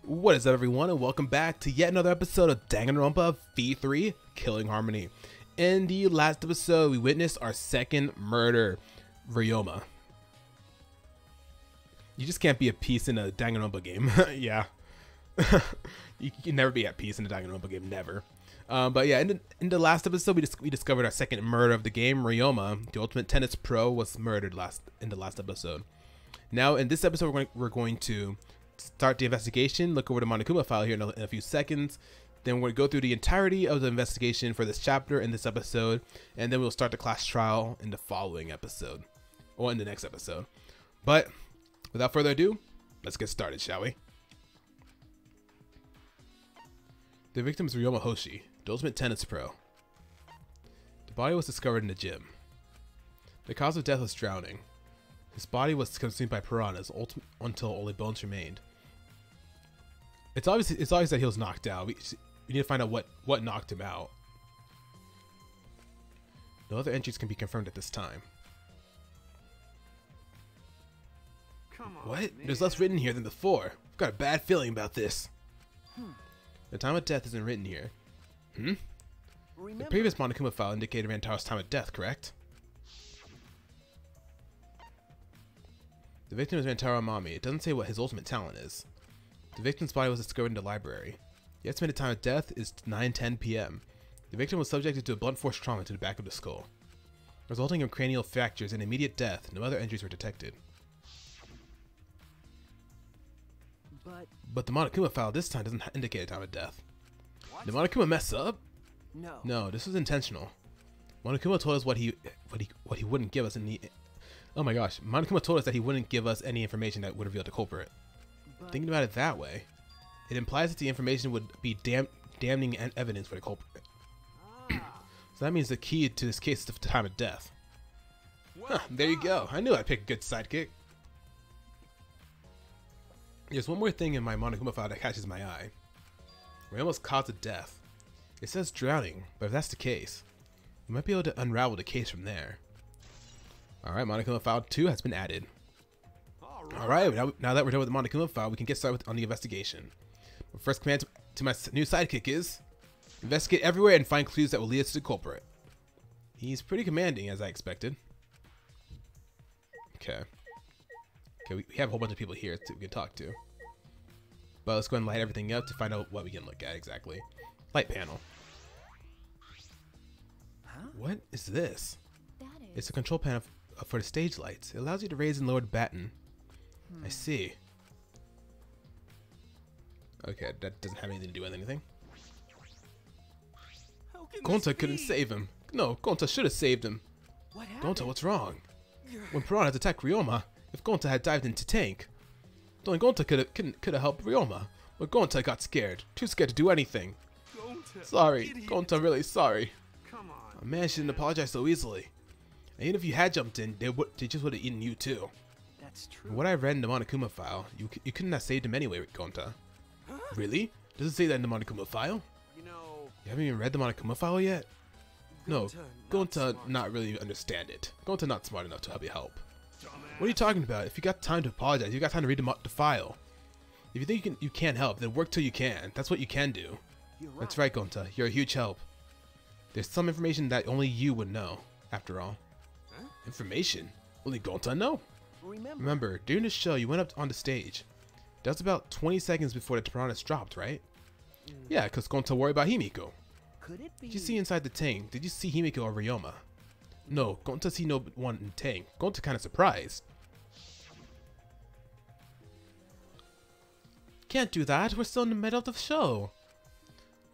What is up, everyone, and welcome back to yet another episode of Danganronpa V3 Killing Harmony. In the last episode, we witnessed our second murder, Ryoma. You just can't be at peace in a Danganronpa game. Yeah. You can never be at peace in a Danganronpa game, never. But yeah, in the last episode, we discovered our second murder of the game. Ryoma, the ultimate tennis pro, was murdered in the last episode. Now, in this episode, we're going to start the investigation, look over the Monokuma file here in a few seconds. Then we're going to go through the entirety of the investigation for this chapter in this episode, and then we'll start the class trial in the following episode, or in the next episode. But without further ado, let's get started, shall we? The victim is Ryoma Hoshi, the ultimate tennis pro. The body was discovered in the gym. The cause of death was drowning. His body was consumed by piranhas until only bones remained. It's obvious that he was knocked out. We need to find out what knocked him out. No other entries can be confirmed at this time. Come on, What? man. There's less written here than before. I've got a bad feeling about this. The time of death isn't written here. The Remember, previous Monokuma file indicated Rantaro's time of death, correct? The victim is Rantaro Amami. It doesn't say what his ultimate talent is. The victim's body was discovered in the library. The estimated time of death is 9:10 p.m. The victim was subjected to a blunt force trauma to the back of the skull, resulting in cranial fractures and immediate death. No other injuries were detected. But the Monokuma file this time doesn't indicate a time of death. what? Did Monokuma mess up? No. No, this was intentional. Monokuma told us what he wouldn't give us any. Oh my gosh, Monokuma told us that he wouldn't give us any information that would reveal the culprit. But Thinking about it that way, it implies that the information would be damning evidence for the culprit. So that means the key to this case is the time of death. Huh, there you go. I knew I'd pick a good sidekick. There's one more thing in my Monokuma file that catches my eye. Ryoma's cause of death. It says drowning, but if that's the case, we might be able to unravel the case from there. Alright, Monokuma file 2 has been added. Alright, now that we're done with the Monokuma file, we can get started on the investigation. My first command to my new sidekick is investigate everywhere and find clues that will lead us to the culprit. He's pretty commanding, as I expected. Okay, we have a whole bunch of people here we can talk to. But let's go and light everything up to find out what we can look at exactly. Light panel. Huh? What is this? That is. It's a control panel for the stage lights. It allows you to raise and lower the baton. I see. Okay, that doesn't have anything to do with anything. How can Gonta this couldn't be? save him. No, Gonta should have saved him. What happened? Gonta, what's wrong? When Piranhas attacked Ryoma, if Gonta had dived into Tank, then Gonta could have helped Ryoma. But Gonta got scared, too scared to do anything. Gonta, Sorry, idiot. Gonta, really sorry. Come on. A man shouldn't apologize so easily. And even if you had jumped in, they just would have eaten you too. That's true. From what I read in the Monokuma file, you couldn't have saved him anyway, Gonta. Really? Does it say that in the Monokuma file? You know, You haven't even read the Monokuma file yet? No, Gonta smart. not really understand it. Gonta not smart enough to help you help. Dumbass. What are you talking about? If you got time to apologize, you got time to read the file. If you think you can't help, then work till you can. That's what you can do. You're right. That's right, Gonta. You're a huge help. There's some information that only you would know, after all. Huh? Information? Only Gonta know. Remember, During the show, you went up on the stage. That was about 20 seconds before the piranhas dropped, right? Yeah, because Gonta worried about Himiko. could it be? Did you see inside the tank? Did you see Himiko or Ryoma? No, Gonta see no one in the tank. Gonta kind of surprised. Can't do that. We're still in the middle of the show.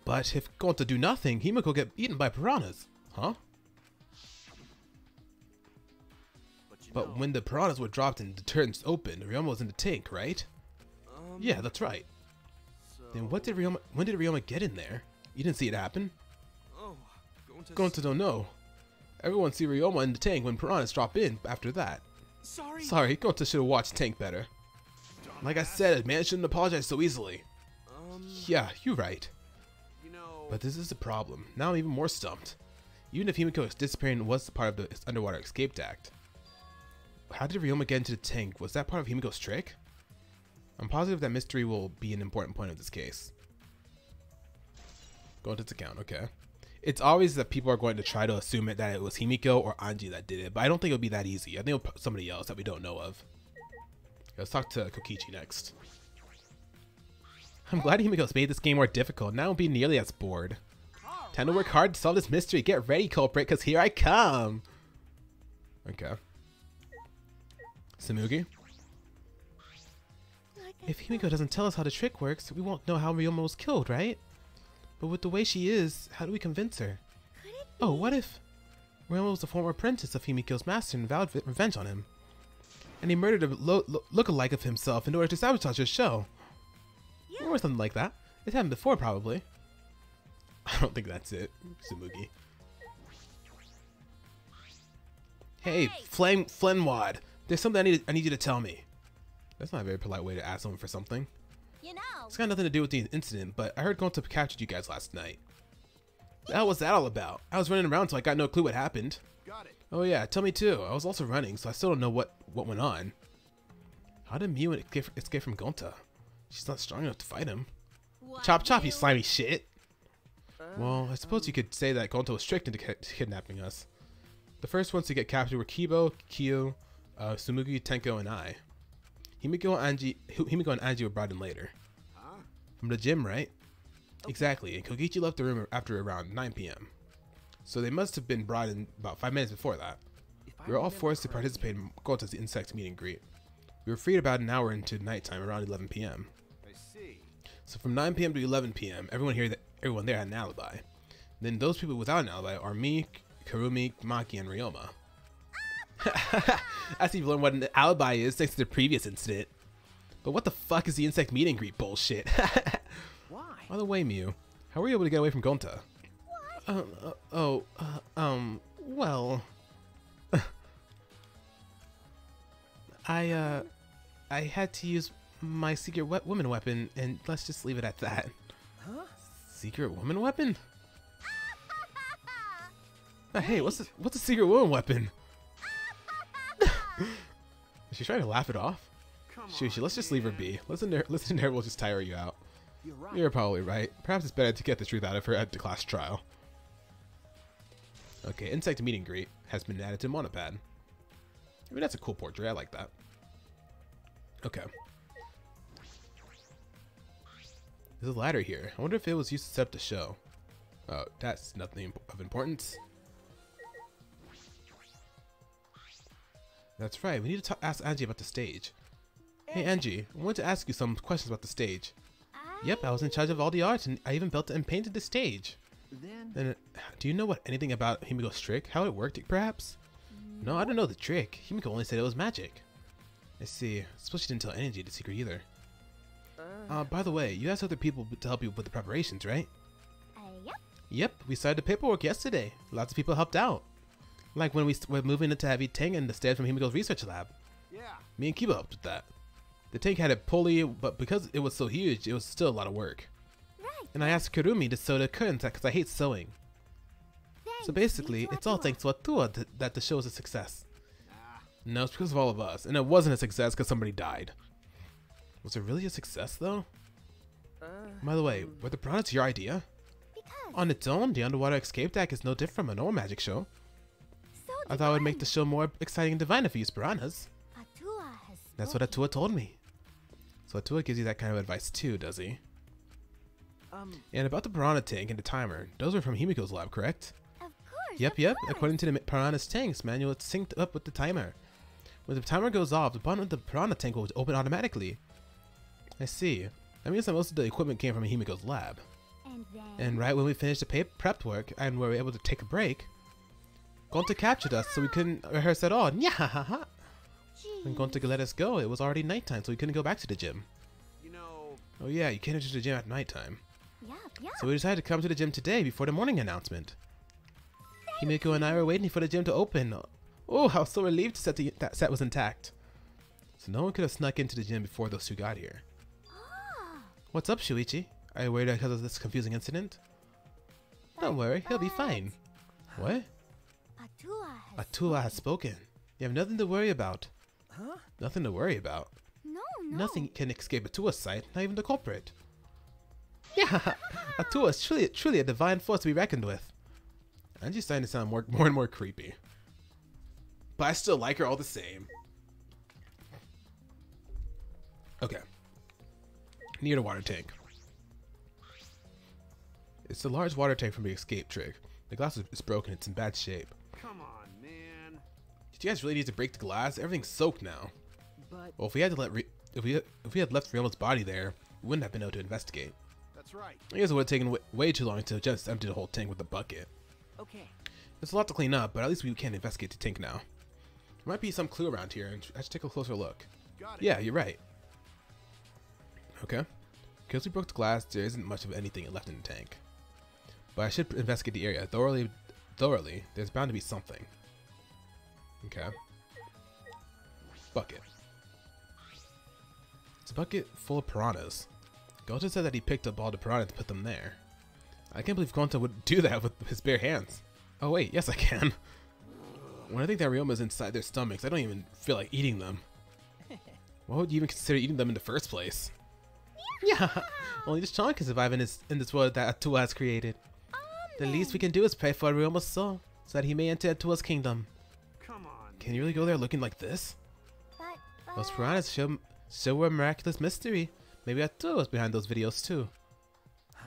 But if Gonta do nothing, Himiko get eaten by piranhas. Huh? But when the piranhas were dropped and the curtains opened, Ryoma was in the tank, right? Yeah, that's right. Then when did Ryoma get in there? You didn't see it happen? Oh, Gonta don't know. Everyone see Ryoma in the tank when piranhas drop in after that. Sorry. Sorry, Gonta should have watched Tank better. Like I said, a man shouldn't apologize so easily. Yeah, you're right. You know. But this is a problem. Now I'm even more stumped. Even if Himiko's disappearing was part of the Underwater Escape Act, how did Ryoma get into the tank? Was that part of Himiko's trick? I'm positive that mystery will be an important point of this case. Go into its account, okay. It's always that people are going to try to assume that it was Himiko or Anji that did it, but I don't think it'll be that easy. I think it'll be somebody else that we don't know of. Let's talk to Kokichi next. I'm glad Himiko's made this game more difficult. Now I won't be nearly as bored. Time to work hard to solve this mystery. Get ready, culprit, because here I come. Okay. Samugi? If Himiko doesn't tell us how the trick works, we won't know how Ryoma was killed, right? But with the way she is, how do we convince her? Oh, what if Ryoma was a former apprentice of Himiko's master and vowed revenge on him? And he murdered a look-alike of himself in order to sabotage his show. Or something like that. It's happened before, probably. I don't think that's it, Samugi. Hey, Flenwad. There's something I need you to tell me. That's not a very polite way to ask someone for something. You know. It's got nothing to do with the incident, but I heard Gonta captured you guys last night. The hell was that all about? I was running around so I got no clue what happened. Got it. Oh yeah, tell me too. I was also running, so I still don't know what went on. How did Miu escape from Gonta? She's not strong enough to fight him. What, Chop chop, you you? slimy shit. Well, I suppose you could say that Gonta was tricked into kidnapping us. The first ones to get captured were Kibo, Kyo, Sumugi, Tenko, and I. Himiko and Anji were brought in later. Huh? From the gym, right? Exactly, and Kokichi left the room after around 9 p.m. So they must have been brought in about 5 minutes before that. We were all forced to participate in Gonta's insect meet and greet. We were freed about an hour into nighttime around 11 p.m. I see. So from 9 p.m. to 11 p.m., everyone there had an alibi. Then those people without an alibi are me, Kurumi, Maki, and Ryoma. I see you've learned what an alibi is thanks to the previous incident. But what the fuck is the insect meet and greet bullshit? Why? By the way, Miu, how were you able to get away from Gonta? Well... I had to use my secret woman weapon, and let's just leave it at that. Huh? Secret woman weapon? Hey, what's a secret woman weapon? Is she trying to laugh it off? Come Shushi, on, let's just leave her man. be. Listen to her, we'll just tire you out. You're right. You're probably right. Perhaps it's better to get the truth out of her at the class trial. Okay, insect meet and greet has been added to Monopad. I mean, that's a cool portrait. I like that. Okay. There's a ladder here. I wonder if it was used to set up the show. Oh, that's nothing of importance. That's right. We need to ask Angie about the stage. Hey, Angie. I want to ask you some questions about the stage. Yep, I was in charge of all the art, and I even built and painted the stage. Then And do you know anything about Himiko's trick? How it worked, perhaps? No, I don't know the trick. Himiko only said it was magic. I see. I suppose she didn't tell Angie the secret either. By the way, you asked other people to help you with the preparations, right? Yep. Yep, we started the paperwork yesterday. Lots of people helped out. Like when we were moving into Heavy Tank and the stairs from Himiko's research lab. yeah. Me and Kiba helped with that. The tank had a pulley, but because it was so huge, it was still a lot of work. Right. And I asked Kurumi to sew the curtains because I hate sewing. So basically, it's all thanks to Atua that the show is a success. No, it's because of all of us. And it wasn't a success because somebody died. Was it really a success, though? By the way, were the piranhas your idea? Because On its own, the underwater escape deck is no different from a normal magic show. so I thought it would make the show more exciting and divine if we used piranhas. Atua has That's what Atua told me. So Atua gives you that kind of advice too, does he? And about the Piranha Tank and the timer, those were from Himiko's lab, correct? Of course. Yep. According to the Piranha's Tank's manual, it's synced up with the timer. When the timer goes off, the button of the Piranha Tank will open automatically. I see. That means that most of the equipment came from Himiko's lab. And then. And right when we finished the prep work and were able to take a break, Gonta captured us, so we couldn't rehearse at all. Nyahaha! When Gonta let us go, it was already nighttime, so we couldn't go back to the gym. You know. Oh yeah, you can't enter the gym at nighttime. Yep. So we decided to come to the gym today before the morning announcement. Himiko and I were waiting for the gym to open. Oh, I was so relieved that set was intact. So no one could have snuck into the gym before those two got here. What's up, Shuichi? Are you worried because of this confusing incident? Don't worry, he'll be fine. What? Atua has. Atua has spoken. You have nothing to worry about. Huh? Nothing to worry about. No. Nothing can escape Atua's sight, not even the culprit. Yeah, Atua is truly a divine force to be reckoned with. I'm just starting to sound more and more creepy. But I still like her all the same. Okay. Near the water tank. It's a large water tank from the escape trick. The glass is broken, it's in bad shape. Come on, man. Did you guys really need to break the glass? Everything's soaked now. But Well, if we had left Ryoma's body there, we wouldn't have been able to investigate. that's right. I guess it would have taken way too long to just empty the whole tank with a bucket. Okay. There's a lot to clean up, but at least we can investigate the tank now. There might be some clue around here, and I should take a closer look. Got it. Yeah, you're right. Okay. Because we broke the glass, there isn't much of anything left in the tank. But I should investigate the area thoroughly. There's bound to be something. Okay. Bucket. It's a bucket full of piranhas. Gonta said that he picked up all the piranhas and put them there. I can't believe Gonta would do that with his bare hands. Oh wait, yes I can. When I think that Ryoma's inside their stomachs, I don't even feel like eating them. Why would you even consider eating them in the first place? Yeah, only this Chan can survive in this world that Atua has created. The least we can do is pray for Ryoma's soul, so that he may enter Atua's kingdom. Come on. Can you really go there looking like this? But Those piranhas show a miraculous mystery. Maybe Atua was behind those videos too.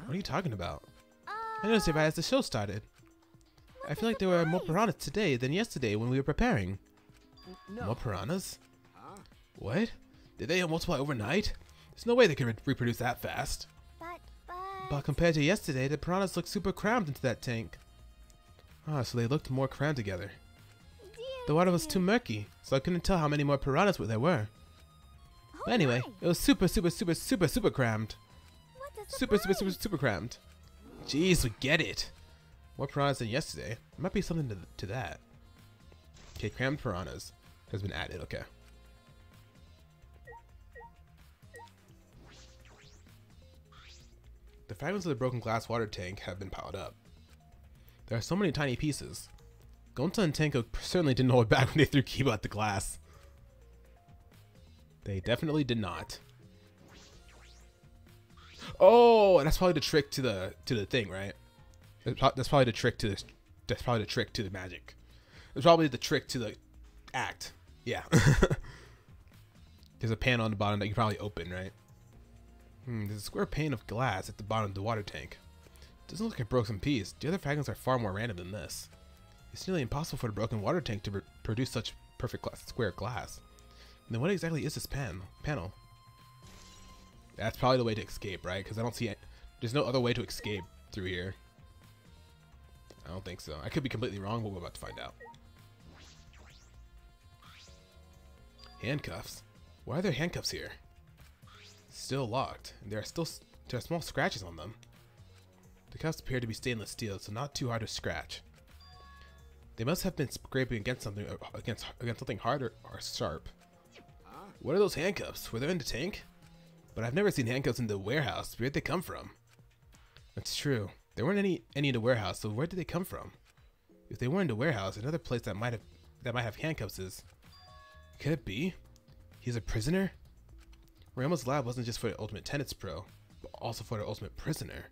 What are you talking about? I noticed it right as the show started. I feel like there were more piranhas today than yesterday when we were preparing. No. More piranhas? Huh? What? Did they multiply overnight? There's no way they could reproduce that fast. But compared to yesterday, the piranhas look super crammed into that tank. Ah, so they looked more crammed together. The water was too murky, so I couldn't tell how many more piranhas there were. But anyway, it was super crammed. Super crammed. Jeez, we get it. More piranhas than yesterday. There might be something to that. Okay, crammed piranhas has been added, okay. The fragments of the broken glass water tank have been piled up. There are so many tiny pieces. Gonta and Tenko certainly didn't hold back when they threw Kiba at the glass. They definitely did not. Oh, that's probably the trick to the thing, right? That's probably the trick to the magic. That's probably the trick to the act. Yeah. There's a pan on the bottom that you probably open, right? There's a square pane of glass at the bottom of the water tank. Doesn't look like a broken piece. The other fragments are far more random than this. It's nearly impossible for the broken water tank to produce such perfect square glass. And then what exactly is this panel? That's probably the way to escape, right? Because I don't see it. There's no other way to escape through here. I don't think so. I could be completely wrong, but we're about to find out. Handcuffs? Why are there handcuffs here? Still locked, and there are small scratches on them. The cuffs appear to be stainless steel, so not too hard to scratch. They must have been scraping against something hard or sharp. What are those handcuffs? Were they in the tank? But I've never seen handcuffs in the warehouse. Where'd they come from? That's true. There weren't any in the warehouse, so where did they come from? If they weren't in the warehouse, another place that might have handcuffs is. Could it be? He's a prisoner? Ryoma's lab wasn't just for the Ultimate Tennis Pro, but also for the Ultimate Prisoner.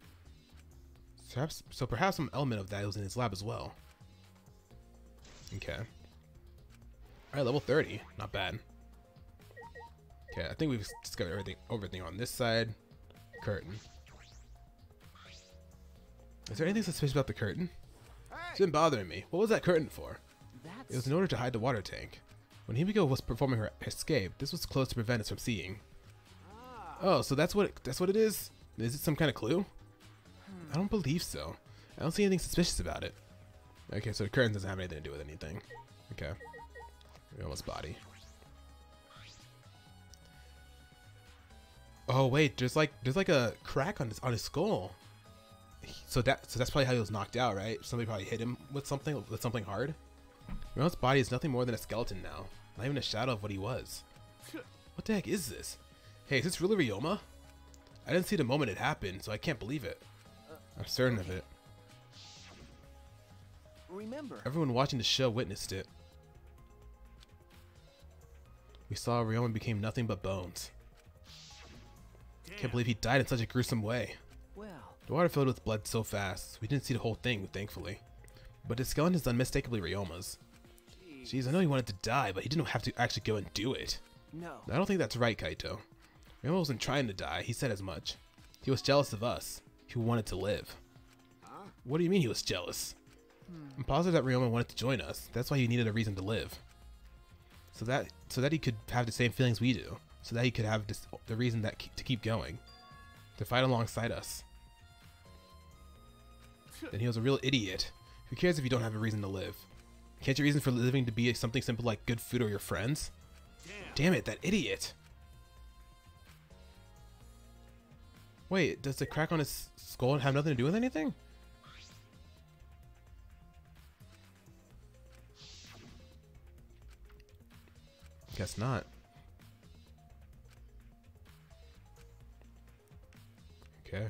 So perhaps some element of that was in his lab as well. Okay. Alright, level 30. Not bad. Okay, I think we've discovered everything on this side. Curtain. Is there anything suspicious about the curtain? It's been bothering me. What was that curtain for? It was in order to hide the water tank. When Himiko was performing her escape, this was close to prevent us from seeing. Oh, so that's what it is? Is it some kind of clue? I don't believe so. I don't see anything suspicious about it. Okay, so the curtain doesn't have anything to do with anything. Okay. Ryoma's body. Oh wait, there's like a crack on his skull. So that's probably how he was knocked out, right? Somebody probably hit him with something hard. Ryoma's body is nothing more than a skeleton now. Not even a shadow of what he was. What the heck is this? Hey, is this really Ryoma? I didn't see the moment it happened, so I can't believe it. I'm certain of it. Remember. Everyone watching the show witnessed it. We saw Ryoma became nothing but bones. Can't believe he died in such a gruesome way. Well, The water filled with blood so fast. We didn't see the whole thing, thankfully. But his skeleton is unmistakably Ryoma's. Jeez, I know he wanted to die, but he didn't have to actually go and do it. no. I don't think that's right, Kaito. Ryoma wasn't trying to die. He said as much. He was jealous of us, who wanted to live. Huh? What do you mean he was jealous? I'm positive that Ryoma wanted to join us. That's why he needed a reason to live. So that he could have the same feelings we do. So that he could have the reason to keep going. To fight alongside us. Then he was a real idiot. Who cares if you don't have a reason to live? Can't your reason for living to be something simple like good food or your friends? Damn it, that idiot! Wait, does the crack on his skull have nothing to do with anything? Guess not. Okay.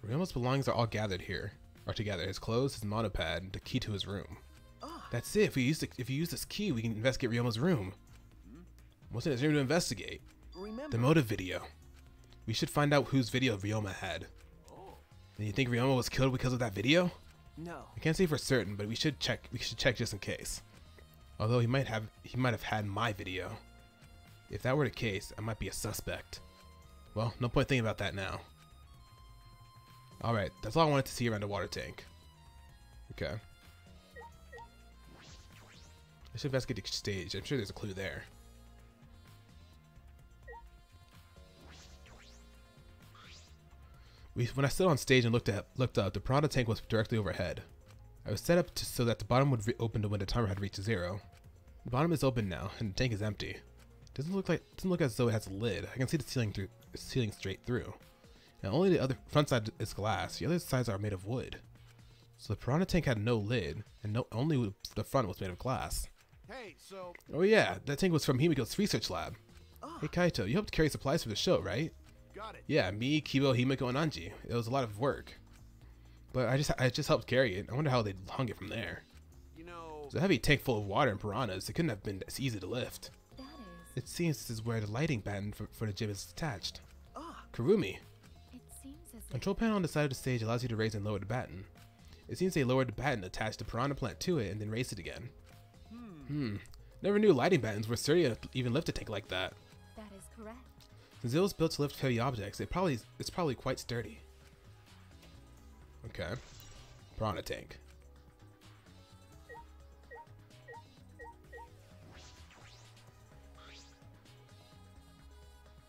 Ryoma's belongings are all gathered here. Together. His clothes, his monopad, the key to his room. That's it. If you use this key, we can investigate Ryoma's room. What's in his room to investigate? Remember. The motive video. We should find out whose video Ryoma had. And you think Ryoma was killed because of that video? No. I can't say for certain, but we should check. We should check just in case. Although he might have had my video. If that were the case, I might be a suspect. Well, no point thinking about that now. Alright, that's all I wanted to see around the water tank. Okay. I should investigate the stage. I'm sure there's a clue there. When I stood on stage and looked up, the Piranha Tank was directly overhead. I was set up so that the bottom would open when the timer had reached zero. The bottom is open now, and the tank is empty. Doesn't look as though it has a lid. I can see the ceiling straight through. And only the other front side is glass. The other sides are made of wood. So the Piranha Tank had no lid, and only the front was made of glass. Hey, so. Oh yeah, that tank was from Himiko's research lab. Hey Kaito, you helped carry supplies for the show, right? Got it. Yeah, me, Kibo, Himiko, and Anji. It was a lot of work. But I just helped carry it. I wonder how they hung it from there. You know. It's a heavy tank full of water and piranhas. It couldn't have been as easy to lift. That is. It seems this is where the lighting button for the gym is attached. Ah. Kurumi. It seems as if. Control panel on the side of the stage allows you to raise and lower the baton. It seems they lowered the baton, attached the piranha plant to it, and then raised it again. Never knew lighting battens were sturdy enough to even lift a tank like that. That is correct. Since it was built to lift heavy objects, it's probably quite sturdy. Okay. Piranha tank.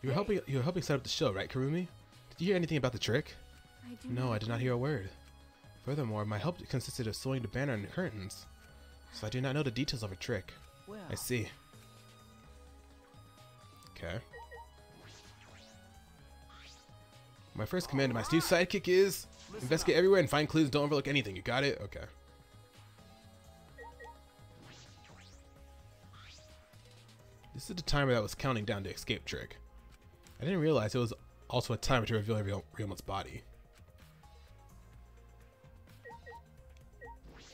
You were helping set up the show, right, Kurumi? Did you hear anything about the trick? I do. No, I did not hear a word. Furthermore, my help consisted of sewing the banner and the curtains, so I do not know the details of a trick. Well. I see. Okay. My first command to my new sidekick is investigate everywhere and find clues. Don't overlook anything. You got it? Okay. This is the timer that was counting down the escape trick. I didn't realize it was also a timer to reveal Ryoma's body.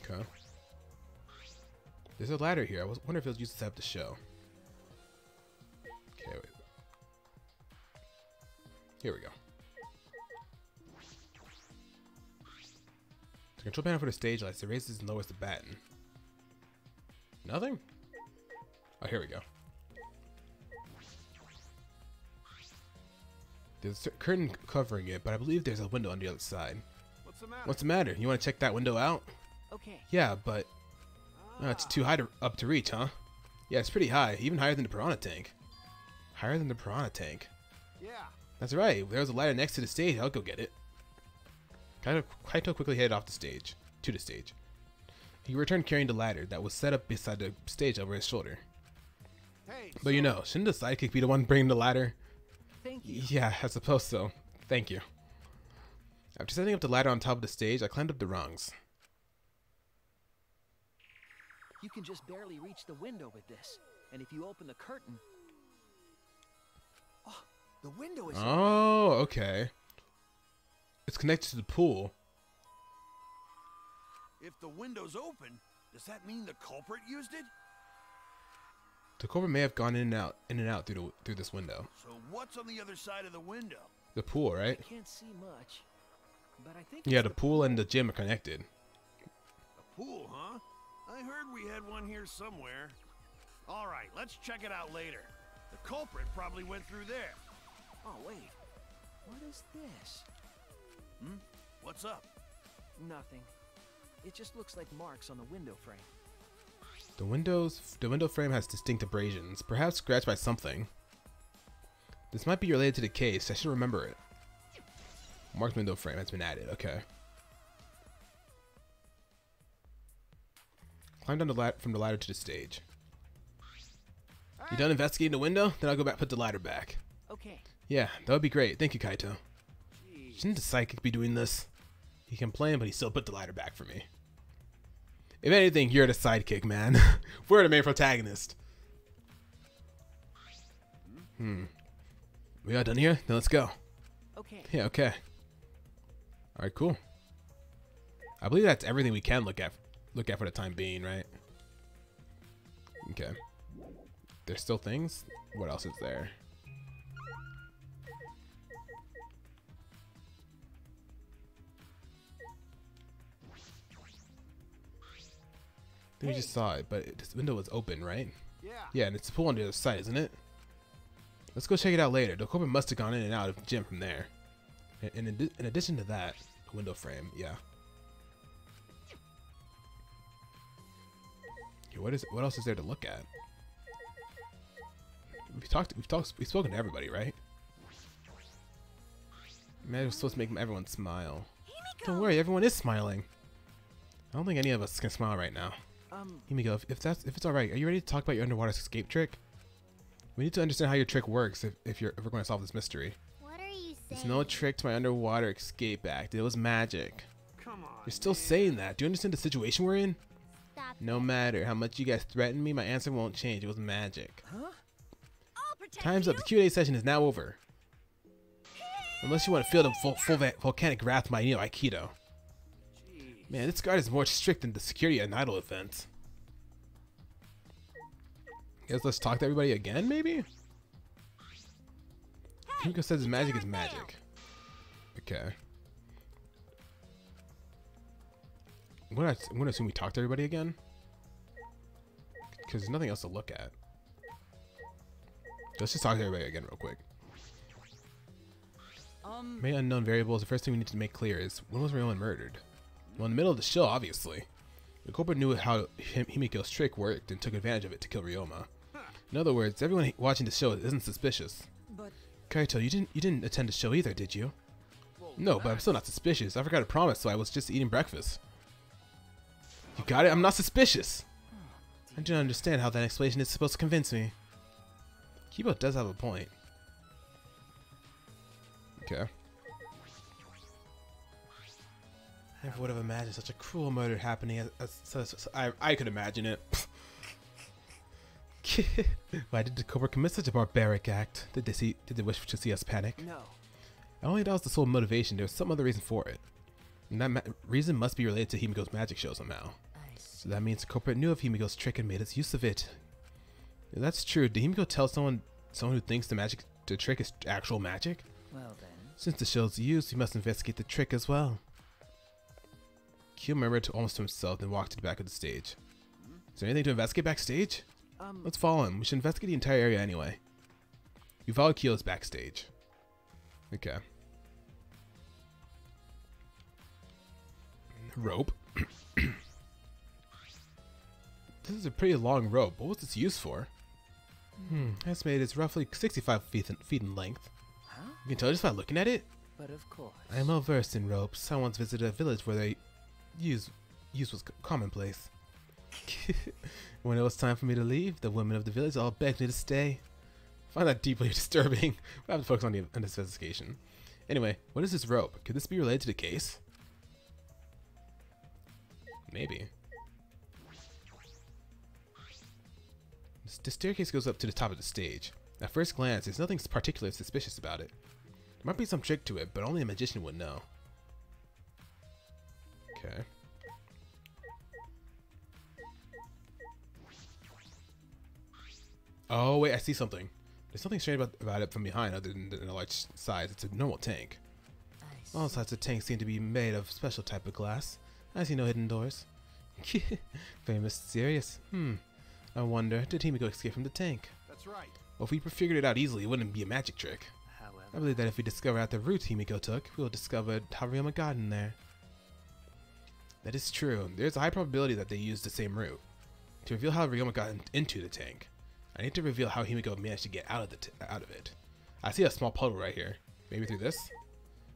Okay. There's a ladder here. I wonder if it was used to set up the show. Okay, wait. Here we go. The control panel for the stage lights. It raises and lowers the baton. Nothing? Oh, here we go. There's a curtain covering it, but I believe there's a window on the other side. What's the matter? What's the matter? You want to check that window out? Okay. Yeah, but it's too high up to reach, huh? Yeah, it's pretty high, even higher than the Piranha Tank. Higher than the Piranha Tank. Yeah. That's right. There was a ladder next to the stage. I'll go get it. Kaito quickly headed off the stage. To the stage. He returned carrying the ladder that was set up beside the stage over his shoulder. Hey. But you know, shouldn't the sidekick be the one bringing the ladder? Thank you. Yeah, I suppose so. Thank you. After setting up the ladder on top of the stage, I climbed up the rungs. You can just barely reach the window with this, and if you open the curtain. Oh, the window is. Oh, okay. It's connected to the pool. If the window's open, does that mean the culprit used it? The culprit may have gone in and out through this window. So what's on the other side of the window? The pool, right? I can't see much, but I think Yeah, it's the pool and the gym are connected. A pool, huh? I heard we had one here somewhere. All right, let's check it out later. The culprit probably went through there. Oh wait, what is this? Hmm? What's up? Nothing. It just looks like marks on the window frame. The window frame has distinct abrasions, perhaps scratched by something. This might be related to the case. I should remember it. Marked window frame has been added. Okay. Climb down from the ladder to the stage. You done investigating the window? Then I'll go back, put the ladder back. Okay. Yeah, that would be great. Thank you, Kaito. Jeez. Shouldn't the psychic be doing this? He complained, but he still put the ladder back for me. If anything, you're the sidekick, man. We're the main protagonist. We all done here? Then let's go. Okay. Yeah, okay. Alright, cool. I believe that's everything we can look at for the time being, right? Okay. There's still things? What else is there? I think we just saw it, but this window was open, right? Yeah. Yeah, and it's the pool on the other side, isn't it? Let's go check it out later. The culprit must have gone in and out of the gym from there. In addition to that, the window frame, yeah. Okay, what else is there to look at? We've spoken to everybody, right? Man, we're supposed to make everyone smile. Don't worry, everyone is smiling. I don't think any of us can smile right now. Himiko, if it's all right, are you ready to talk about your underwater escape trick? We need to understand how your trick works if we're going to solve this mystery. What are you saying? It's no trick to my underwater escape act. It was magic. Come on. You're still saying that. Do you understand the situation we're in? Stop. No matter how much you guys threaten me, my answer won't change. It was magic. Huh? I'll protect Time's up. you. The Q&A session is now over. Unless you want to feel the full volcanic wrath of my Aikido. Jeez. Man, this guard is more strict than the security at Untitled events. Guess let's talk to everybody again, maybe? Himiko says his magic is magic. Okay. I'm gonna assume we talk to everybody again. Because there's nothing else to look at. Let's just talk to everybody again real quick. Main unknown variables. The first thing we need to make clear is when was Ryoma murdered? Well, in the middle of the show, obviously. The culprit knew how Himiko's trick worked and took advantage of it to kill Ryoma. In other words, everyone watching the show isn't suspicious. But Kaito, you didn't attend the show either, did you? No, but I'm still not suspicious. I forgot to promise, so I was just eating breakfast. You got it? I'm not suspicious. I do not understand how that explanation is supposed to convince me. Kibo does have a point. Okay. I never would have imagined such a cruel murder happening. I could imagine it. Why did the Cobra commit such a barbaric act? Did they wish to see us panic? no. I only that was the sole motivation. There was some other reason for it. And that reason must be related to Himiko's magic show somehow. I see. So that means the culprit knew of Himiko's trick and made its use of it. If that's true, did Himiko tell someone who thinks the trick is actual magic? Well then. Since the show's used, we must investigate the trick as well. Kyo murmured almost to himself, then walked to the back of the stage. Is there anything to investigate backstage? Let's follow him. We should investigate the entire area anyway. We followed Kyo's backstage. Okay. Rope. This is a pretty long rope. What was this used for? Estimated it's roughly 65 feet in length. Huh? You can tell just by looking at it. But of course. I am well versed in ropes. I once visited a village where they use was commonplace. When it was time for me to leave, the women of the village all begged me to stay. I find that deeply disturbing. We have to focus on the investigation. Anyway, what is this rope? Could this be related to the case? Maybe. The staircase goes up to the top of the stage. At first glance, there's nothing particularly suspicious about it. There might be some trick to it, but only a magician would know. Okay. Oh wait, I see something. There's something strange about it from behind other than the large size. It's a normal tank. All sides of tanks seem to be made of special type of glass. I see no hidden doors. Very mysterious. I wonder, did Himiko escape from the tank? That's right. Well, if we figured it out easily, it wouldn't be a magic trick. I believe that if we discover out the route Himiko took, we will discover how Ryoma got in there. That is true. There's a high probability that they used the same route. To reveal how Ryoma got into the tank, I need to reveal how Himiko managed to get out of it. I see a small puddle right here. Maybe through this?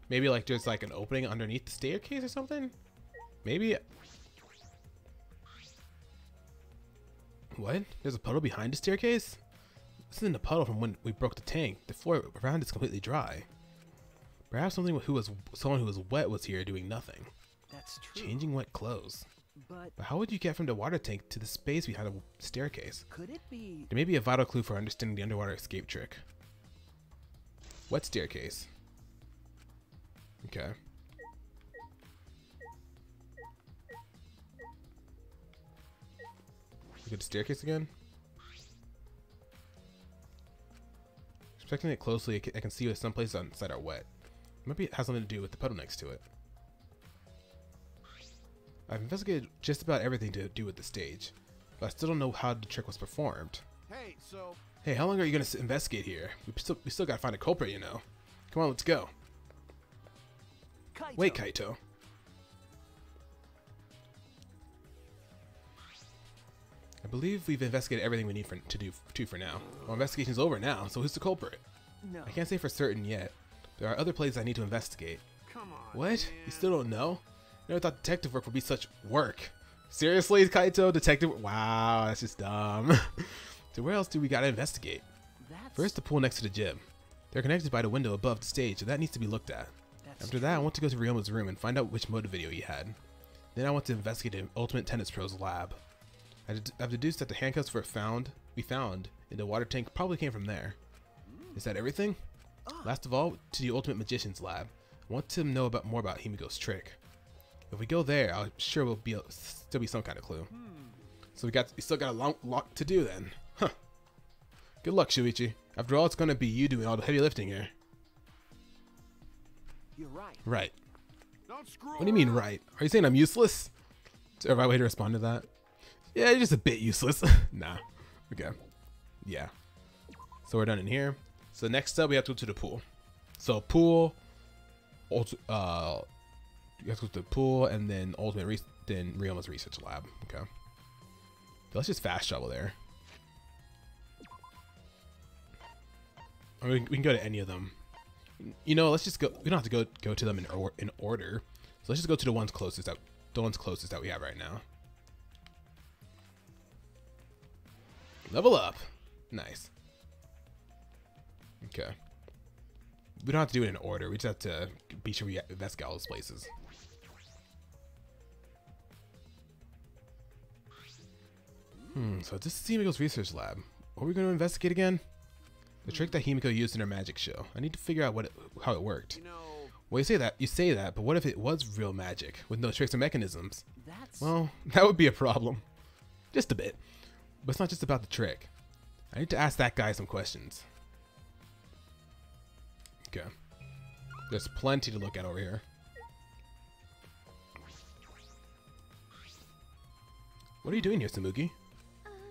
Maybe like there's like an opening underneath the staircase or something? Maybe. What? There's a puddle behind the staircase? This isn't a puddle from when we broke the tank. The floor around is completely dry. Perhaps someone who was wet was here doing nothing. That's true. Changing wet clothes. But But how would you get from the water tank to the space behind the staircase? could it be? There may be a vital clue for understanding the underwater escape trick. Wet staircase. Okay. Look at the staircase again. Inspecting it closely, I can see that some places on the side are wet. Maybe it has something to do with the puddle next to it. I've investigated just about everything to do with the stage, but I still don't know how the trick was performed. Hey, so Hey, how long are you gonna investigate here? We still gotta find a culprit, you know. Come on, let's go. Kaito. Wait, Kaito. I believe we've investigated everything we need to do for now. Well, investigation's over now, so who's the culprit? No. I can't say for certain yet. There are other places I need to investigate. come on. What? Man. You still don't know? Never thought detective work would be such work. Seriously, Kaito? Detective? Wow, that's just dumb. So where else do we gotta investigate? That's First, the pool next to the gym. They're connected by the window above the stage, so that needs to be looked at. that's After that, I want to go to Ryoma's room and find out which motive video he had. Then I want to investigate the Ultimate Tennis Pro's lab. I've deduced that the handcuffs we found in the water tank probably came from there. Is that everything? Last of all, to the Ultimate Magician's lab. I want to know more about Himiko's trick. If we go there, I'm sure we'll still be some kind of clue. So we still got a lot to do then. Huh. Good luck, Shuichi. After all, it's gonna be you doing all the heavy lifting here. You're right. Right. Don't screw What do you mean, around. right? Are you saying I'm useless? Is there a right way to respond to that? Yeah, you're just a bit useless. Nah. Okay. Yeah. So we're done in here. So next up, we have to go to the pool. So pool, you have to go to the pool, and then then Ryoma's research lab. Okay. So let's just fast travel there. Or we can go to any of them. You know, let's just go. We don't have to go to them in order. So let's just go to the ones closest that we have right now. Level up. Nice. Okay. We don't have to do it in order. We just have to be sure we investigate all those places. So this is Himiko's research lab. What are we going to investigate again? The trick that Himiko used in her magic show. I need to figure out how it worked. You know, Well, you say that, but what if it was real magic with no tricks or mechanisms? That's Well, that would be a problem. Just a bit. But it's not just about the trick. I need to ask that guy some questions. Okay. There's plenty to look at over here. What are you doing here, Samugi?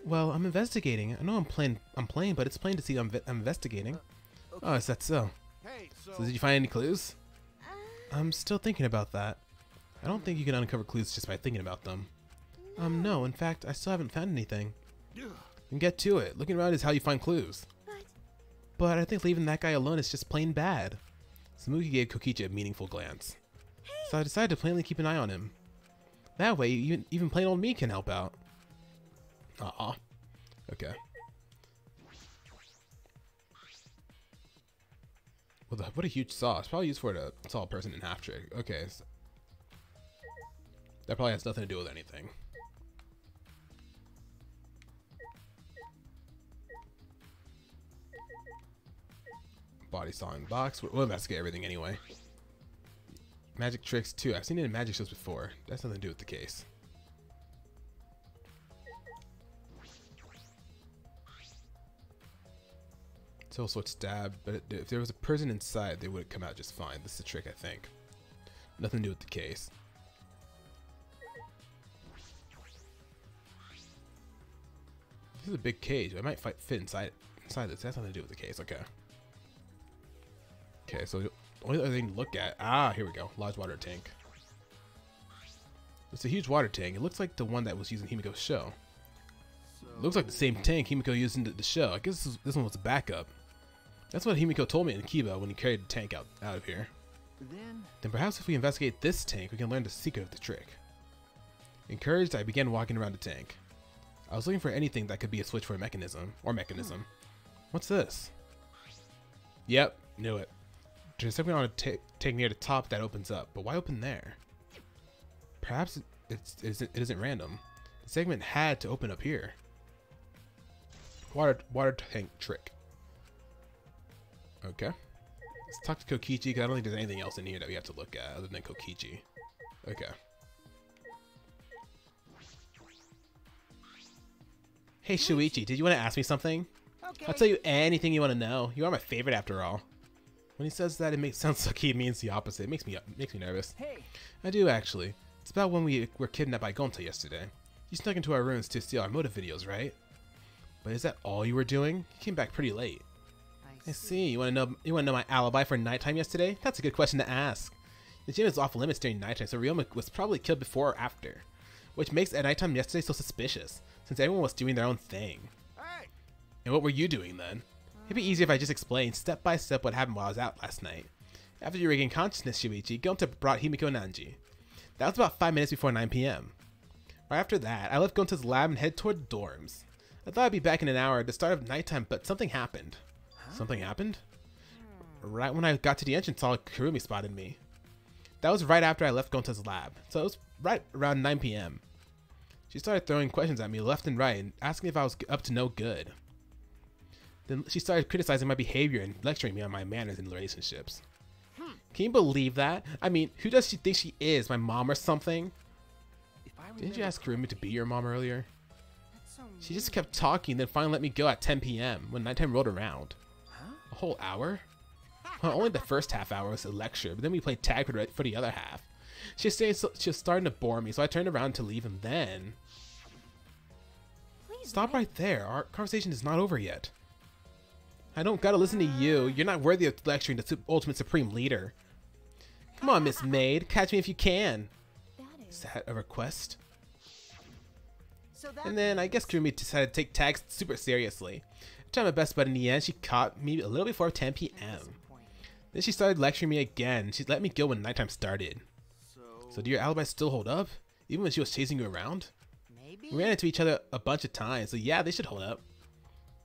Well, I'm investigating. I know I'm playing, but it's plain to see I'm investigating. Oh, is that so? hey, So did you find any clues? I'm still thinking about that. I don't think you can uncover clues just by thinking about them. No, in fact, I still haven't found anything. Then get to it. Looking around is how you find clues. But I think leaving that guy alone is just plain bad. Samugi gave Kokichi a meaningful glance. So I decided to plainly keep an eye on him. That way, even plain old me can help out. Aw. Okay. Well, what a huge saw. It's probably used for a saw a person in half trick. Okay. So that probably has nothing to do with anything. Body sawing box. We'll investigate everything anyway. Magic tricks too. I've seen it in magic shows before. That's nothing to do with the case. Still sword stab, but if there was a person inside, they would come out just fine. This is the trick, I think. Nothing to do with the case. This is a big cage. I might fit inside this. That's nothing to do with the case. Okay. Okay, so the only other thing to look at. Ah, here we go. Large water tank. It's a huge water tank. It looks like the one that was used in Himiko's show. It looks like the same tank Himiko used in the show. I guess this one was a backup. That's what Himiko told me in Kiba when he carried the tank out of here. Then perhaps if we investigate this tank, we can learn the secret of the trick. Encouraged, I began walking around the tank. I was looking for anything that could be a switch for a mechanism. What's this? Yep, knew it. There's something on a tank near the top that opens up, but why open there? Perhaps it isn't random. The segment had to open up here. Water tank trick. Okay. Let's talk to Kokichi, because I don't think there's anything else in here that we have to look at other than Kokichi. Okay. Hey Shuichi, did you want to ask me something? Okay. I'll tell you anything you want to know. You are my favorite after all. When he says that, it sounds like he means the opposite. It makes me nervous. Hey. I do actually. It's about when we were kidnapped by Gonta yesterday. You snuck into our rooms to steal our motive videos, right? But is that all you were doing? You came back pretty late. I see. You want to know my alibi for nighttime yesterday? That's a good question to ask. The gym is off limits during nighttime, so Ryoma was probably killed before or after, which makes at nighttime yesterday so suspicious, since everyone was doing their own thing. Hey. And what were you doing then? It'd be easier if I just explained step by step what happened while I was out last night. After you regained consciousness, Shuichi, Gonta brought Himiko and Nanji. That was about 5 minutes before 9 p.m. Right after that, I left Gonta's lab and head toward the dorms. I thought I'd be back in an hour at the start of nighttime, but something happened. Something happened? Right when I got to the entrance hall, Kurumi spotted me. That was right after I left Gonta's lab, so it was right around 9 p.m. She started throwing questions at me left and right and asking if I was up to no good. Then she started criticizing my behavior and lecturing me on my manners in relationships. Can you believe that? I mean, who does she think she is? My mom or something? Didn't you ask Kurumi to be your mom earlier? She just kept talking, then finally let me go at 10 p.m. when nighttime rolled around. A whole hour? Well, only the first half hour was a lecture, but then we played tag for the other half. She was starting to bore me, so I turned around to leave, and then... Stop right there. Our conversation is not over yet. I don't gotta listen to you. You're not worthy of lecturing the ultimate supreme leader. Come on, Miss Maid. Catch me if you can. Is that a request? And then I guess Kurumi decided to take tags super seriously. I tried my best, but in the end, she caught me a little before 10 p.m. Then she started lecturing me again. She let me go when nighttime started. So do your alibis still hold up? Even when she was chasing you around? We ran into each other a bunch of times, so yeah, they should hold up.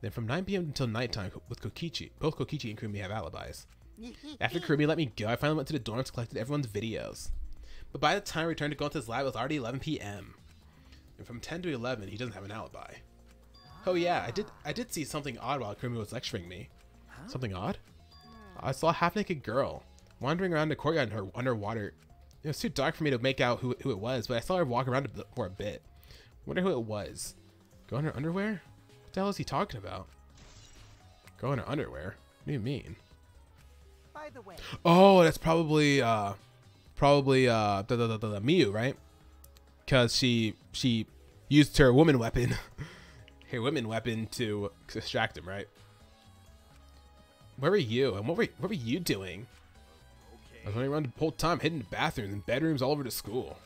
Then from 9 p.m. until nighttime with Kokichi, both Kokichi and Kurumi have alibis. After Kurumi let me go, I finally went to the dorms and collected everyone's videos. But by the time I returned to Gonta's lab, it was already 11 p.m. And from 10 to 11, he doesn't have an alibi. Oh yeah, I did see something odd while Kurumi was lecturing me. Something odd? I saw a half-naked girl wandering around the courtyard in her underwater. It was too dark for me to make out who it was, but I saw her walk around for a bit. Wonder who it was. Go in her underwear? What the hell is he talking about? Go in her underwear? What do you mean? By the way. Oh, that's probably the Miyu, right? Because she used her woman weapon, to distract him, right? Where were you? And what were you doing? I was running around the whole time, hidden in bathrooms and bedrooms all over the school.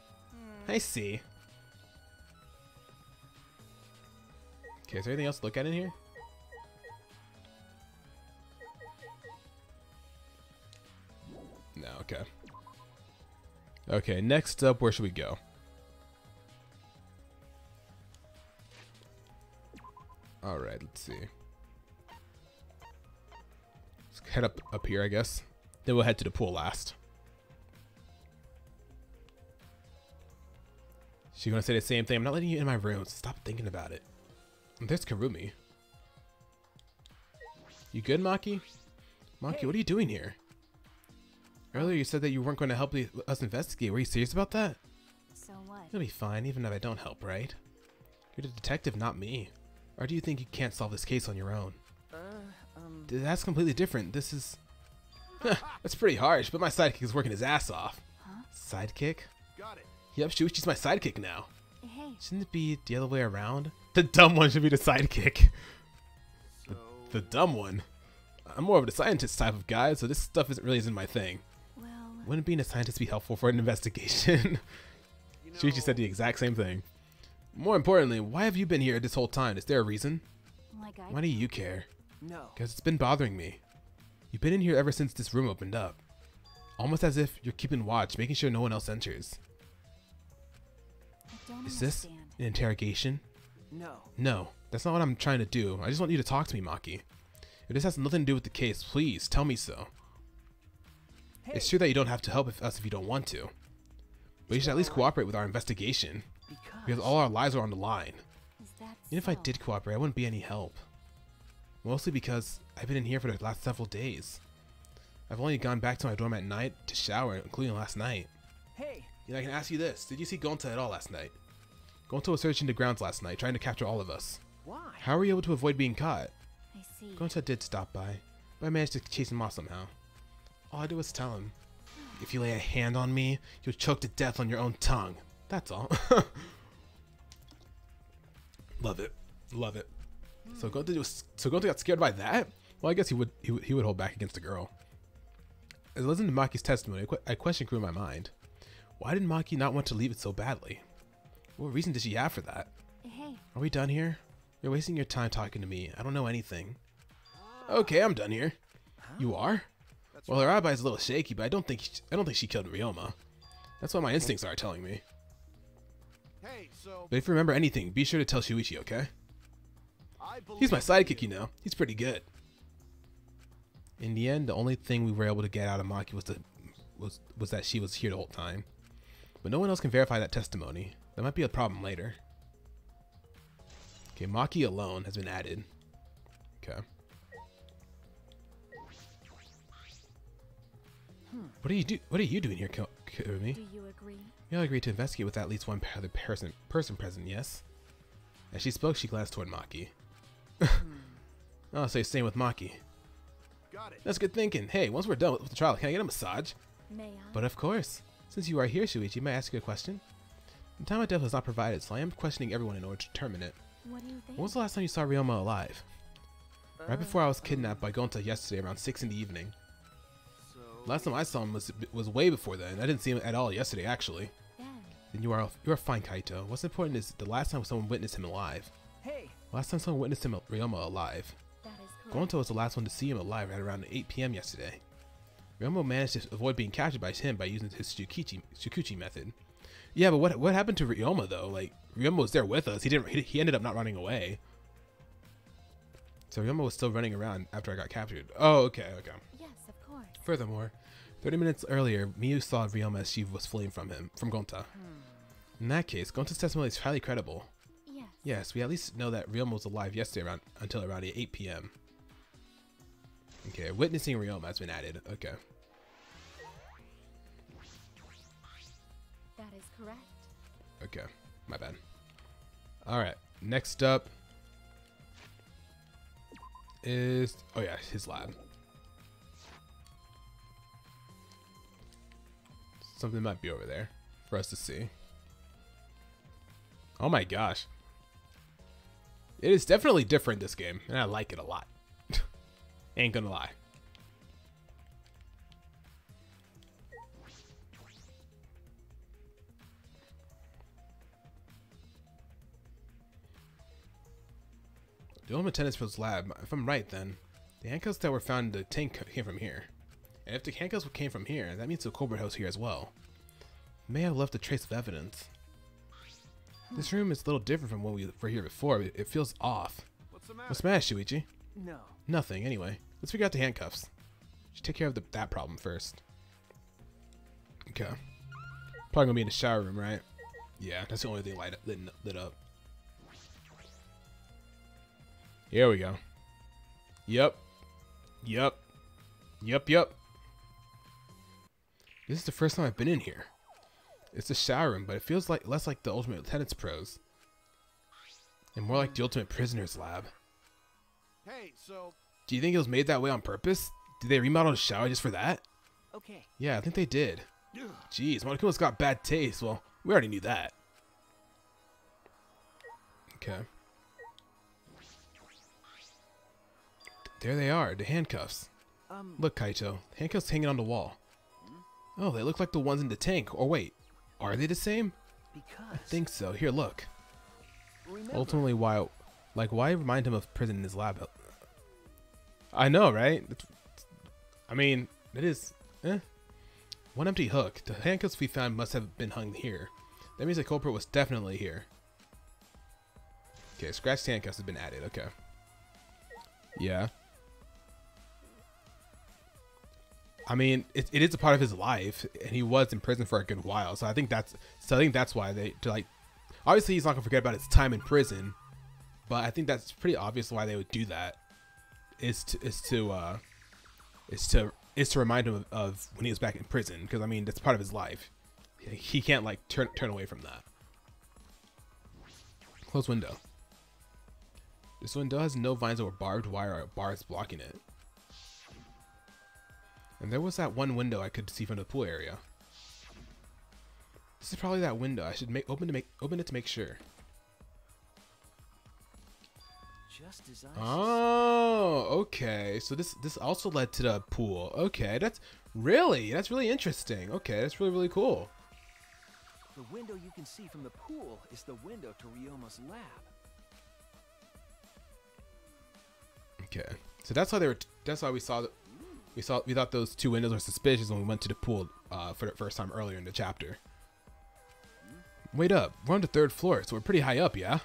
I see. Okay, is there anything else to look at in here? No, okay. Okay, next up, where should we go? Alright, let's see. Let's head up here, I guess. Then we'll head to the pool last. She's gonna say the same thing. I'm not letting you in my room, so stop thinking about it. And there's Kurumi. You good, Maki? Maki, what are you doing here? Earlier you said that you weren't going to help us investigate. Were you serious about that? So what? It'll be fine, even if I don't help, right? You're the detective, not me. Or do you think you can't solve this case on your own? That's completely different. This is... That's pretty harsh, but my sidekick is working his ass off. Huh? Sidekick? Got it. Yep, Shuichi's my sidekick now. Hey. Shouldn't it be the other way around? The dumb one should be the sidekick. So, The dumb one? I'm more of the scientist type of guy, so this stuff isn't my thing. Well, Wouldn't being a scientist be helpful for an investigation? you know, Shuichi said the exact same thing. More importantly, why have you been here this whole time? Is there a reason? like I Why do you care? No. Because it's been bothering me. You've been in here ever since this room opened up. Almost as if you're keeping watch, making sure no one else enters. I don't Is this understand. an interrogation? No. No, that's not what I'm trying to do. I just want you to talk to me, Maki. If this has nothing to do with the case, please tell me so. Hey. It's true that you don't have to help us if you don't want to. But you should at least So- cooperate with our investigation. Because all our lives are on the line. Is that Even if I so? did cooperate, I wouldn't be any help. Mostly because I've been in here for the last several days. I've only gone back to my dorm at night to shower, including last night. Hey. I can ask you this. Did you see Gonta at all last night? Gonta was searching the grounds last night, trying to capture all of us. Why? How were you able to avoid being caught? I see. Gonta did stop by, but I managed to chase him off somehow. All I did was tell him, if you lay a hand on me, you'll choke to death on your own tongue. That's all. Love it. Love it. So Gonta got scared by that? Well, I guess he would hold back against the girl. As I listened to Maki's testimony, a question grew in my mind. Why did Maki not want to leave it so badly? What reason did she have for that? Hey. Are we done here? You're wasting your time talking to me. I don't know anything. Okay, I'm done here. You are? Well, her eye is a little shaky, but I don't think she killed Ryoma. That's what my instincts are telling me. Hey, so But if you remember anything, be sure to tell Shuichi, okay? I believe He's my sidekick, you know. He's pretty good. In the end, the only thing we were able to get out of Maki was that she was here the whole time. But no one else can verify that testimony. That might be a problem later. Okay, Maki alone has been added. Okay. What are you doing here, Kirumi? Do you agree? You all agreed to investigate with at least one other person present, yes? As she spoke, she glanced toward Maki. Oh, so you're staying with Maki. got it. That's good thinking. Hey, once we're done with the trial, can I get a massage? May I? But of course. Since you are here, Shuichi, may I ask you a question? The time of death was not provided, so I am questioning everyone in order to determine it. What do you think? When was the last time you saw Ryoma alive? Right before I was kidnapped by Gonta yesterday around 6 in the evening. So Last time I saw him was way before then. I didn't see him at all yesterday, actually. Then you are fine, Kaito. What's important is the last time someone witnessed him alive. Hey. Last time someone witnessed him, Ryoma alive. That is correct. Gonta was the last one to see him alive at around 8 p.m. yesterday. Ryoma managed to avoid being captured by him by using his Shukuchi method. Yeah, but what happened to Ryoma though? Like Ryoma was there with us. He ended up not running away. So Ryoma was still running around after I got captured. Oh, okay. Yes, of course. Furthermore, 30 minutes earlier, Miyu saw Ryoma as she was fleeing from Gonta. In that case, Gonta's testimony is highly credible. Yes. Yes, we at least know that Ryoma was alive yesterday until around 8 p.m. Okay, witnessing Ryoma has been added. Okay. That is correct. Okay, my bad. Alright, next up is... Oh yeah, his lab. Something might be over there for us to see. Oh my gosh. It is definitely different, this game, and I like it a lot. Ain't gonna lie. The only attendance for this lab, if I'm right then, the handcuffs that were found in the tank came from here. And if the handcuffs came from here, that means the culprit house here as well. May have left a trace of evidence. This room is a little different from when we were here before. It feels off. what's the matter? What's the matter, Shuichi? No. Nothing, anyway. Let's figure out the handcuffs. Should take care of that problem first. Okay. Probably gonna be in the shower room, right? Yeah, that's the only thing lit up. Here we go. Yep. This is the first time I've been in here. It's a shower room, but it feels like less like the Ultimate Lieutenant's pros. And more like the Ultimate Prisoner's lab. Hey, so Do you think it was made that way on purpose? Did they remodel the shower just for that? Okay. Yeah, I think they did. Jeez, Monokuma's got bad taste. Well, we already knew that. Okay. There they are, the handcuffs. Look, Kaito, handcuffs hanging on the wall. Oh, they look like the ones in the tank. Or wait, are they the same? Because I think so. Here, look. remember, Ultimately, why remind him of prison in his lab? I know, right? I mean, it is. One empty hook. The handcuffs we found must have been hung here. That means the culprit was definitely here. Okay, scratched handcuffs have been added. Okay. Yeah. I mean, it is a part of his life, and he was in prison for a good while. So I think that's why obviously he's not gonna forget about his time in prison, but I think that's pretty obvious why they would do that. Is to remind him of when he was back in prison, because I mean that's part of his life. He can't like turn away from that. Close window. This window has no vines or barbed wire or bars blocking it. And there was that one window I could see from the pool area. This is probably that window. I should open it to make sure. just as I Oh, okay. So this also led to the pool. Okay, that's really interesting. Okay, that's really cool. The window you can see from the pool is the window to Ryoma's lab. Okay, so that's why we thought those two windows were suspicious when we went to the pool for the first time earlier in the chapter. Wait up, we're on the 3rd floor, so we're pretty high up, yeah?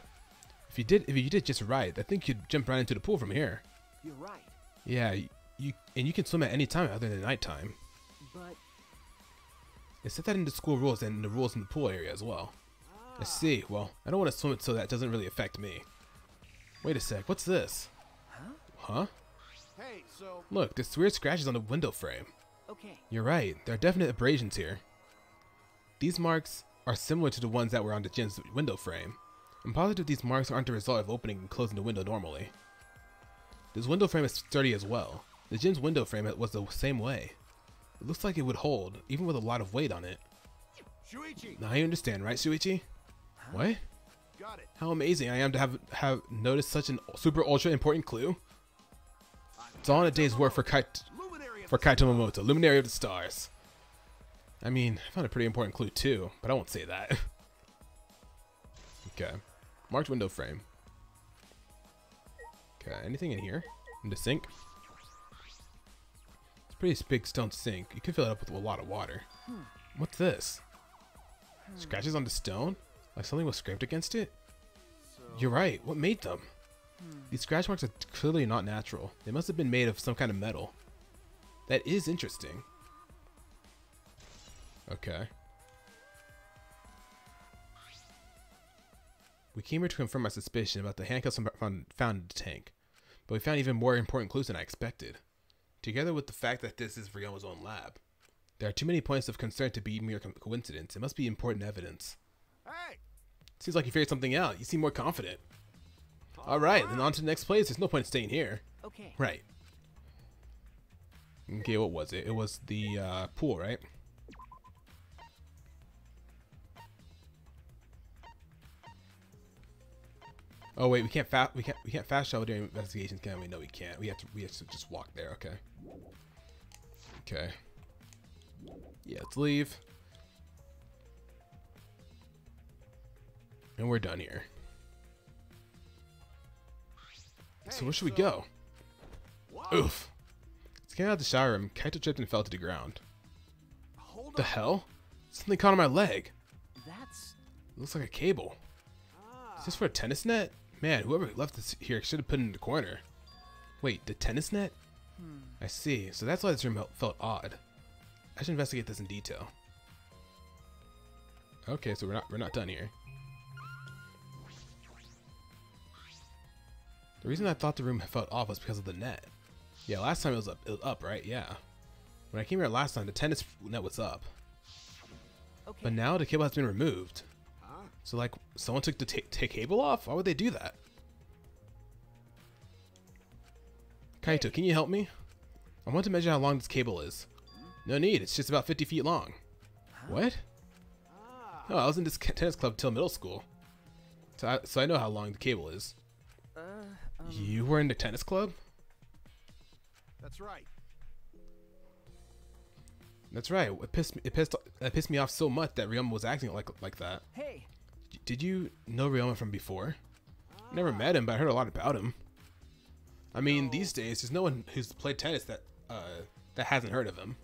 If you did just right, I think you'd jump right into the pool from here. You're right. Yeah, you can swim at any time other than nighttime. But It said that in the school rules and in the rules in the pool area as well. I see. Well, I don't want to swim it so that doesn't really affect me. Wait a sec, what's this? Huh? Hey, so Look, there's weird scratches on the window frame. okay, You're right, there are definite abrasions here. These marks are similar to the ones that were on the gym's window frame. I'm positive these marks aren't the result of opening and closing the window normally. This window frame is sturdy as well. The gym's window frame was the same way. It looks like it would hold, even with a lot of weight on it. Shuichi, Now you understand, right, Shuichi? What? got it. How amazing I am to have noticed such an super ultra important clue. It's all in a day's work for Luminary of Kaito Momoto, Luminary of the Stars. I mean, I found a pretty important clue too, but I won't say that. Okay. Marked window frame. Okay, anything in here? In the sink? It's a pretty big stone sink. You could fill it up with a lot of water. What's this? Scratches on the stone? Like something was scraped against it? You're right. What made them? These scratch marks are clearly not natural. They must have been made of some kind of metal. That is interesting. Okay. We came here to confirm my suspicion about the handcuffs found in the tank, but we found even more important clues than I expected. Together with the fact that this is Ryoma's own lab, there are too many points of concern to be mere coincidence. It must be important evidence. Hey, Seems like you figured something out. You seem more confident. Alright, then on to the next place. There's no point in staying here. okay. Right. Okay, what was it? It was the pool, right? Oh wait, we can't fast travel during investigations, can we? No, we can't. We have to just walk there. Okay. Okay. Yeah, let's leave. And we're done here. So where should we go? whoa, Oof. Let's get out of the shower room. Kaito tripped and fell to the ground. hold The on. hell? Something caught on my leg. That's It looks like a cable. Is this for a tennis net? Man, whoever left this here should have put it in the corner. Wait, the tennis net? I see. So that's why this room felt odd. I should investigate this in detail. Okay, so we're not done here. The reason I thought the room felt off was because of the net. Yeah, last time it was up, right? Yeah. When I came here last time, the tennis net was up. okay. But now the cable has been removed. Huh? So like, someone took the cable off? Why would they do that? Kaito, can you help me? I want to measure how long this cable is. No need, it's just about 50 feet long. What? Oh, I was in this tennis club till middle school. So I know how long the cable is. You were in the tennis club? That's right. That's right. It pissed me off so much that Ryoma was acting like that. Hey. Did you know Ryoma from before? Never met him, but I heard a lot about him. I mean, these days, there's no one who's played tennis that hasn't heard of him.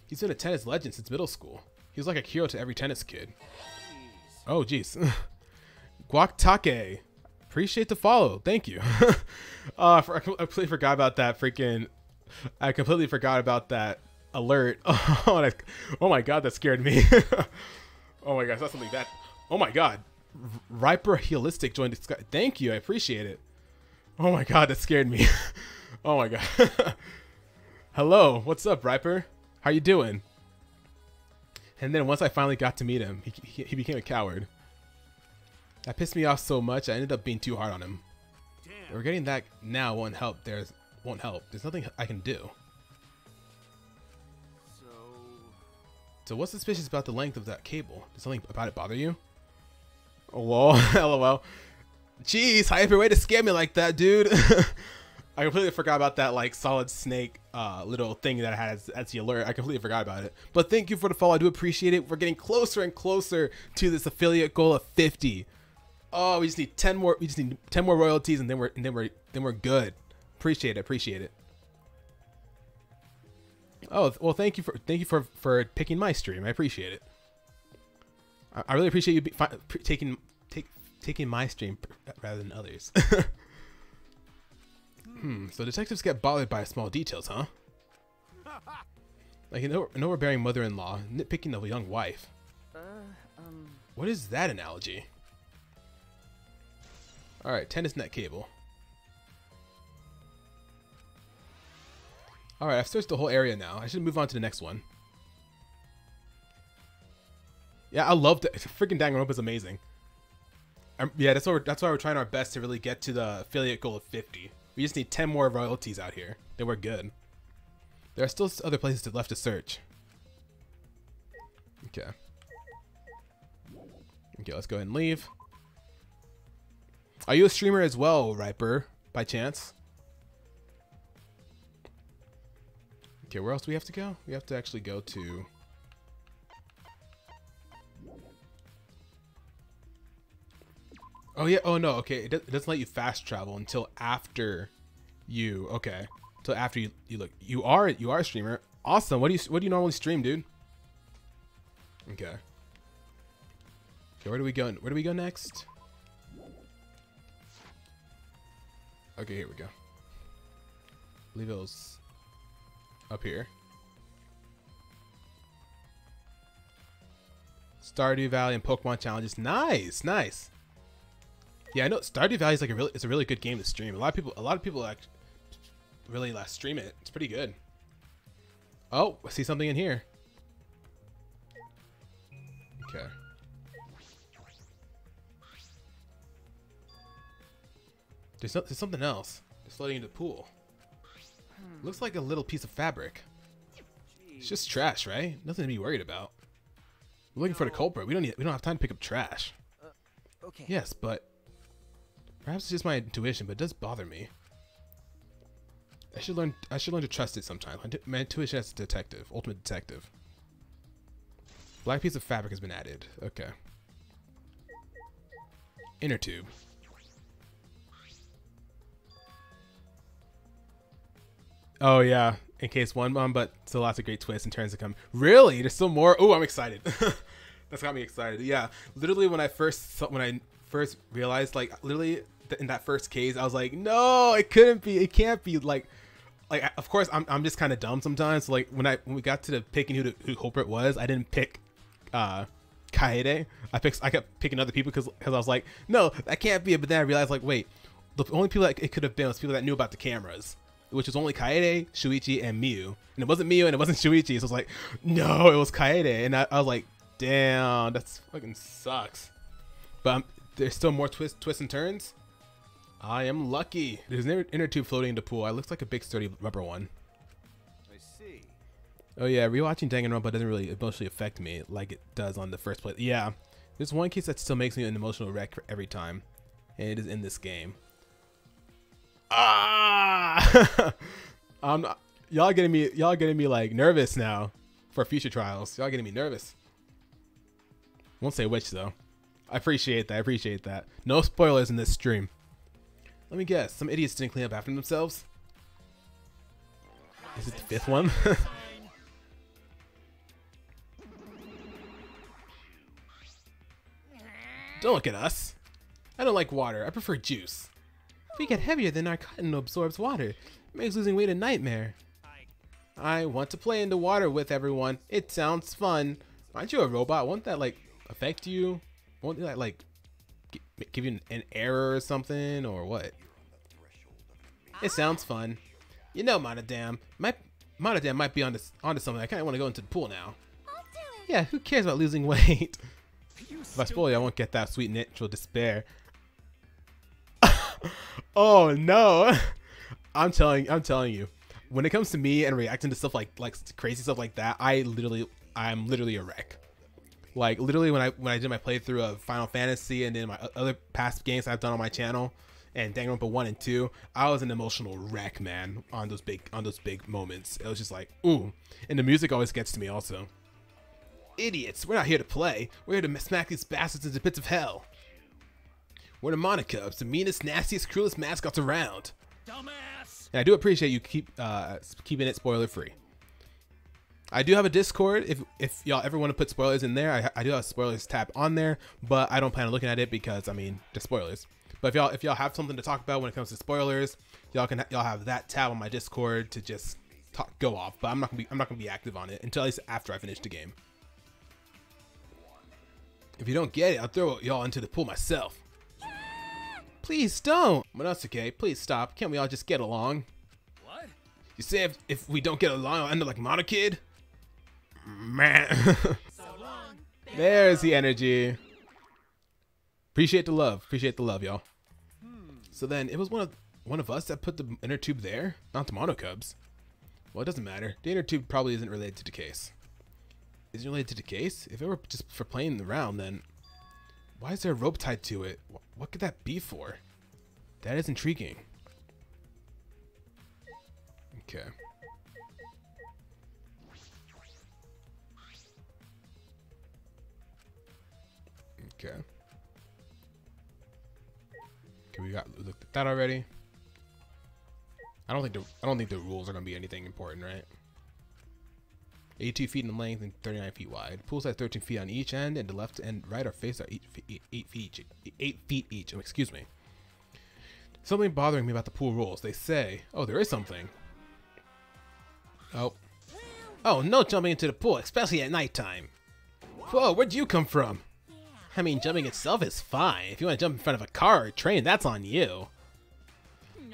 He's been a tennis legend since middle school. He was like a hero to every tennis kid. Oh, jeez. Guaktake. Appreciate the follow. Thank you. I completely forgot about that freaking... I completely forgot about that alert. Oh my god, that scared me. Oh my gosh, that's something that... Oh my god. Riper Holistic joined the sky. Thank you, I appreciate it. Oh my god, that scared me. Oh my god. Hello, what's up, Riper? How you doing? And then once I finally got to meet him, he became a coward. That pissed me off so much, I ended up being too hard on him. Damn. We're getting that now won't help. There's nothing I can do. So what's suspicious about the length of that cable? Does something about it bother you? Oh, lol. LOL. Jeez, hyper way to scare me like that, dude. I completely forgot about that like solid snake little thing that I had as the alert. I completely forgot about it. But thank you for the follow. I do appreciate it. We're getting closer and closer to this affiliate goal of 50. Oh, we just need 10 more. We just need 10 more royalties, and then we're good. Appreciate it. Oh well, thank you for picking my stream. I appreciate it. I really appreciate you taking my stream rather than others. So detectives get bothered by small details, huh? Like an overbearing mother-in-law nitpicking the young wife. What is that analogy? All right, tennis net cable. All right, I've searched the whole area now. I should move on to the next one. Yeah, I loved it. Freaking Danganronpa is amazing. Yeah, that's why we're trying our best to really get to the affiliate goal of 50. We just need 10 more royalties out here. Then we're good. There are still other places left to search. Okay. Okay, let's go ahead and leave. Are you a streamer as well, Riper, by chance? Okay, where else do we have to go? We have to actually go to... Oh yeah, oh no, okay, it doesn't let you fast travel until after you, okay. Until after you look. You are a streamer. Awesome. What do you normally stream, dude? Okay. Okay, where do we go? Where do we go next? Okay, here we go. I believe it was up here. Stardew Valley and Pokemon challenges. Nice, nice. Yeah, I know Stardew Valley is like it's a really good game to stream. A lot of people like really stream it. It's pretty good. Oh, I see something in here. Okay. There's something else. It's floating in the pool. Looks like a little piece of fabric. It's just trash, right? Nothing to be worried about. We're looking for the culprit. We don't have time to pick up trash. Okay. Yes, but perhaps it's just my intuition, but it does bother me. I should learn to trust it sometime. My intuition as a detective, ultimate detective. Black piece of fabric has been added. Okay. Inner tube. Oh yeah, in case one bomb, but still lots of great twists and turns to come. Really? There's still more? Oh, I'm excited. That's got me excited. Yeah, literally when I first realized, like literally in that first case, I was like, no, it couldn't be. It can't be. Like of course I'm just kind of dumb sometimes. So, like when we got to the picking who the culprit was, I didn't pick Kaede. I kept picking other people because I was like, no, that can't be it. But then I realized, like, wait, the only people that it could have been was people that knew about the cameras, which was only Kaede, Shuichi, and Miu. And it wasn't Miu and it wasn't Shuichi. So I was like, no, it was Kaede. And I was like, damn, that's fucking sucks. But there's still more twists and turns. I am lucky. There's an inner tube floating in the pool. It looks like a big sturdy rubber one. I see. Oh yeah, rewatching Danganronpa doesn't really emotionally affect me like it does on the first play. Yeah, there's one case that still makes me an emotional wreck every time, and it is in this game. Ah! Y'all getting me like nervous now for future trials. Y'all getting me nervous. Won't say which though. I appreciate that. No spoilers in this stream. Let me guess. Some idiots didn't clean up after themselves. Is it the fifth one? Don't look at us. I don't like water. I prefer juice. We get heavier than our cotton absorbs water. It makes losing weight a nightmare. I want to play in the water with everyone. It sounds fun. Aren't you a robot? Won't that like affect you? Won't that like give you an error or something or what? It sounds fun. You know, Monodam might be onto something. I kind of want to go into the pool now. I'll do it. Yeah, who cares about losing weight? If I spoil you, I won't get that sweet natural despair. Oh no! I'm telling you, when it comes to me and reacting to stuff like crazy stuff like that, I'm literally a wreck. Like literally when I did my playthrough of Final Fantasy and then my other past games I've done on my channel and Danganronpa 1 and 2, I was an emotional wreck, man, on those big moments. It was just like, ooh. And the music always gets to me also. Idiots, we're not here to play. We're here to smack these bastards into pits of hell. We're the Handcuffs, the meanest, nastiest, cruelest mascots around. Dumbass! And I do appreciate you keeping it spoiler free. I do have a Discord. If y'all ever want to put spoilers in there, I do have a spoilers tab on there, but I don't plan on looking at it because I mean the spoilers. But if y'all have something to talk about when it comes to spoilers, y'all have that tab on my Discord to just go off. But I'm not gonna be active on it until at least after I finish the game. If you don't get it, I'll throw y'all into the pool myself. Please don't. Monosuke, please stop. Can't we all just get along? What? You say if we don't get along, I'll end up like Monokid? Man. So long. There's the energy. Appreciate the love, y'all. So then it was one of us that put the inner tube there, not the Monocubs. Well, it doesn't matter. The inner tube probably isn't related to the case. Is it related to the case? If it were just for playing around, then why is there a rope tied to it? What could that be for? That is intriguing. Okay. Okay. Okay, we looked at that already. I don't think the rules are gonna be anything important, right? 82 feet in length and 39 feet wide. Pool size 13 feet on each end, and the left and right are faced are 8 feet each. Oh, excuse me. Something bothering me about the pool rules. They say, oh, there is something. Oh, no jumping into the pool, especially at nighttime. Whoa, where'd you come from? I mean, jumping itself is fine. If you want to jump in front of a car or train, that's on you.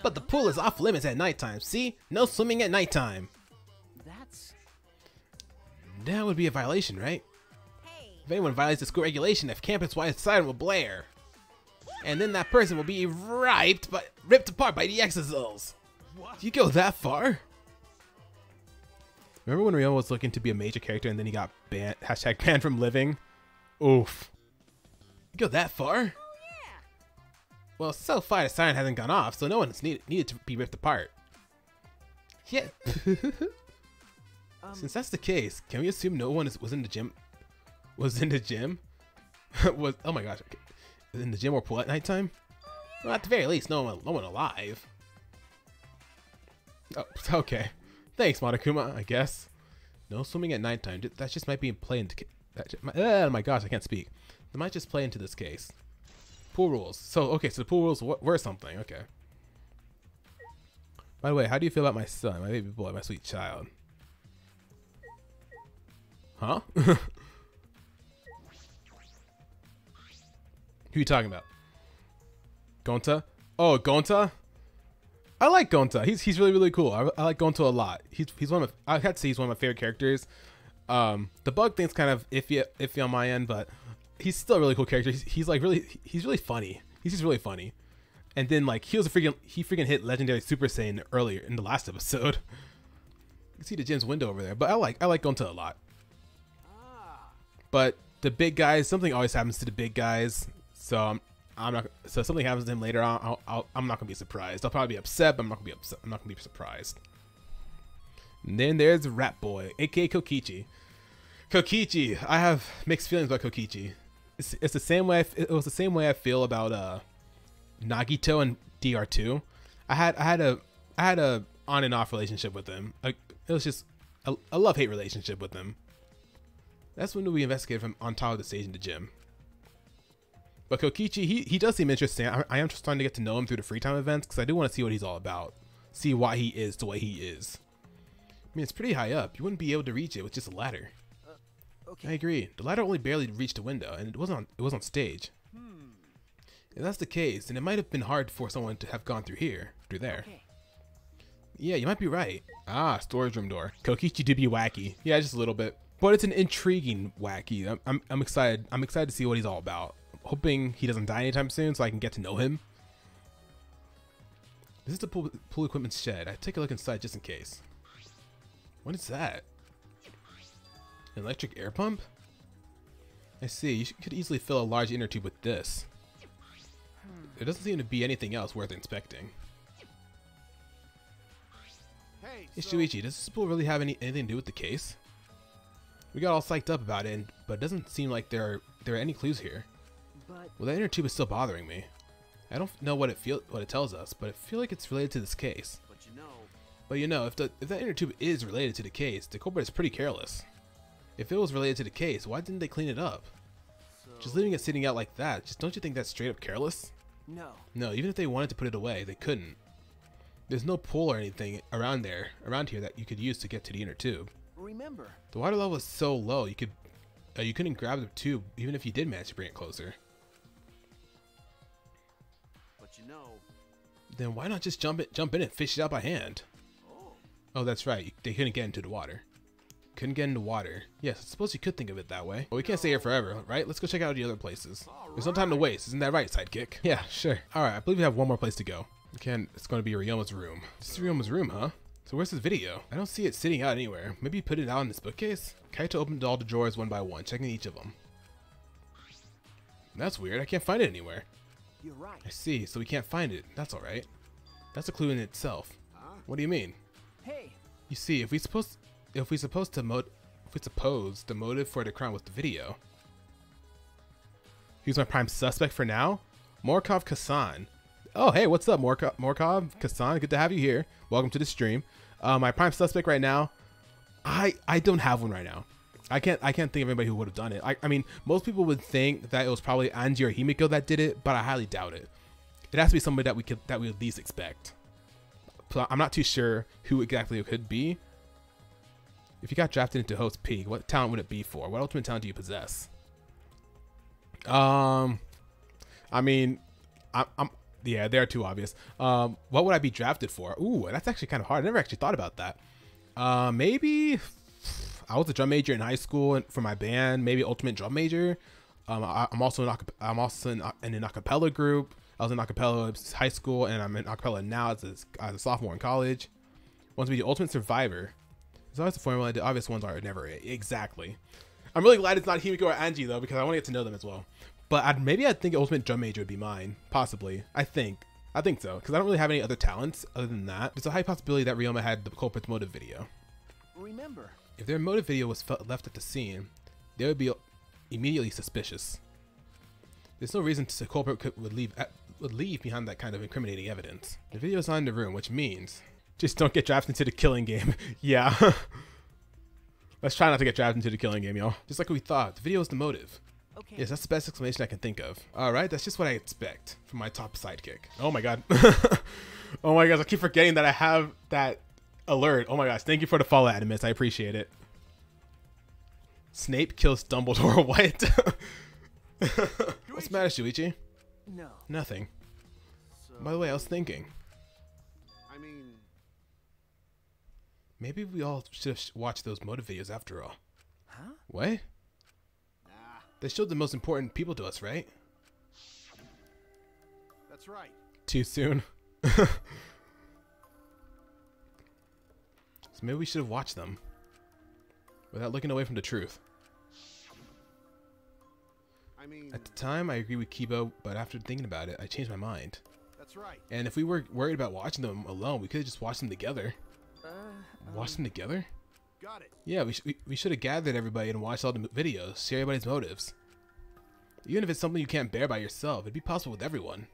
But the pool is off limits at nighttime. See? No swimming at nighttime. That would be a violation, right? If anyone violates the school regulation, if campus-wide siren will blare. And then that person will be ripped apart by the exorcils. Do you go that far? Remember when Ryoma was looking to be a major character and then he got banned, #banned from living? Oof. You go that far? Well, so far the siren hasn't gone off, so no one's needed to be ripped apart. Yeah. Since that's the case, can we assume no one was in the gym? Was in the gym? Oh my gosh, in the gym or pool at nighttime? Well, at the very least, no one alive. Oh, okay. Thanks, Monokuma. I guess. No swimming at nighttime. That just might be play into. Oh my gosh, I can't speak. That might just play into this case. Pool rules. So okay, so the pool rules were something. Okay. By the way, how do you feel about my son, my baby boy, my sweet child? Huh? Who are you talking about? Gonta? Oh, Gonta? I like Gonta. He's really cool. I like Gonta a lot. He's one of I had to say he's one of my favorite characters. The bug thing's kind of iffy on my end, but he's still a really cool character. He's really funny. He's just really funny. And then like he freaking hit Legendary Super Saiyan earlier in the last episode. You can see the gym's window over there, but I like Gonta a lot. But the big guys, something always happens to the big guys, so I'm not. So if something happens to him later on, I'm not gonna be surprised. I'll probably be upset, but I'm not gonna be upset. I'm not gonna be surprised. And then there's Rat Boy, aka Kokichi. Kokichi, I have mixed feelings about Kokichi. It's the same way. It was the same way I feel about Nagito and DR2. I had a on and off relationship with him. It was just a love-hate relationship with him. That's when we investigated him on top of the stage in the gym. But Kokichi, he does seem interesting. I am just trying to get to know him through the free time events because I do want to see what he's all about. See why he is the way he is. I mean, it's pretty high up. You wouldn't be able to reach it with just a ladder. Okay. I agree. The ladder only barely reached the window, and it was on stage. If that's the case, then it might have been hard for someone to have gone through there. Okay. Yeah, you might be right. Ah, storage room door. Kokichi do be wacky. Yeah, just a little bit. But it's an intriguing wacky. I'm excited. I'm excited to see what he's all about. I'm hoping he doesn't die anytime soon so I can get to know him. This is the pool equipment shed. I take a look inside just in case. What is that? An electric air pump? I see. You could easily fill a large inner tube with this. There doesn't seem to be anything else worth inspecting. Hey, Hey Shuichi, does this pool really have anything to do with the case? We got all psyched up about it, but it doesn't seem like there are any clues here. But Well, that inner tube is still bothering me. I don't know what it tells us, but I feel like it's related to this case. But you know, if that inner tube is related to the case, the culprit is pretty careless. If it was related to the case, why didn't they clean it up? Just leaving it sitting out like that, just don't you think that's straight up careless? no. No, even if they wanted to put it away, they couldn't. There's no pool or anything around here that you could use to get to the inner tube. Remember. The water level is so low, you couldn't grab the tube even if you did manage to bring it closer. But you know. Then why not just jump in and fish it out by hand? Oh, that's right. They couldn't get into the water. Couldn't get into water. Yes, I suppose you could think of it that way. But we can't stay here forever, right? Let's go check out the other places. There's no time to waste. Isn't that right, sidekick? Yeah, sure. Alright, I believe we have one more place to go. Again, it's going to be Ryoma's room. This is Ryoma's room, huh? So where's his video? I don't see it sitting out anywhere. Maybe put it out in this bookcase? Kaito opened all the drawers one by one, checking each of them. That's weird. I can't find it anywhere. You're right. I see. So we can't find it. That's alright. That's a clue in itself. What do you mean? Hey. You see, if we suppose the motive for the crime was the video. Who's my prime suspect for now? Morkov Kasan. Oh, hey, what's up, Morkov Kasan? Good to have you here. Welcome to the stream. My prime suspect right now. I don't have one right now. I can't think of anybody who would have done it. I mean, most people would think that it was probably Anji or Himiko that did it, but I highly doubt it. It has to be somebody that we at least expect. I'm not too sure who exactly it could be. If you got drafted into Host Peak, what talent would it be for? What ultimate talent do you possess? I mean, yeah, they're too obvious. What would I be drafted for? Ooh, that's actually kind of hard. I never actually thought about that. Maybe I was a drum major in high school for my band. Maybe ultimate drum major. I'm also in an acapella group. I was in acapella high school, and I'm in acapella now as a sophomore in college. Want to be the ultimate survivor. There's always the formula. The obvious ones are never it. Exactly. I'm really glad it's not Himiko or Anji though, because I want to get to know them as well. But maybe I think ultimate drum major would be mine. Possibly. I think so, because I don't really have any other talents other than that. There's a high possibility that Ryoma had the culprit's motive video. Remember. If their motive video was left at the scene, they would be immediately suspicious. There's no reason the culprit would leave behind that kind of incriminating evidence. The video's not in the room, which means just don't get drafted into the killing game. Yeah. Let's try not to get drafted into the killing game, y'all. Just like we thought, the video is the motive. Okay. Yes, that's the best explanation I can think of. Alright, that's just what I expect from my top sidekick. Oh my god. Oh my gosh, I keep forgetting that I have that alert. Oh my gosh, thank you for the follow, Animus. I appreciate it. Snape kills Dumbledore. What? What's the matter, Shuichi? No. Nothing. So, By the way, I was thinking, I mean, maybe we all should have watched those motive videos after all. Huh? What? nah. They showed the most important people to us, right? That's right. Too soon. So maybe we should have watched them without looking away from the truth. I mean, At the time, I agree with Kibo, but after thinking about it, I changed my mind. that's right. And if we were worried about watching them alone, we could have just watched them together. Watch them together? Got it. Yeah, we should have gathered everybody and watched all the videos, share everybody's motives. Even if it's something you can't bear by yourself, it'd be possible with everyone.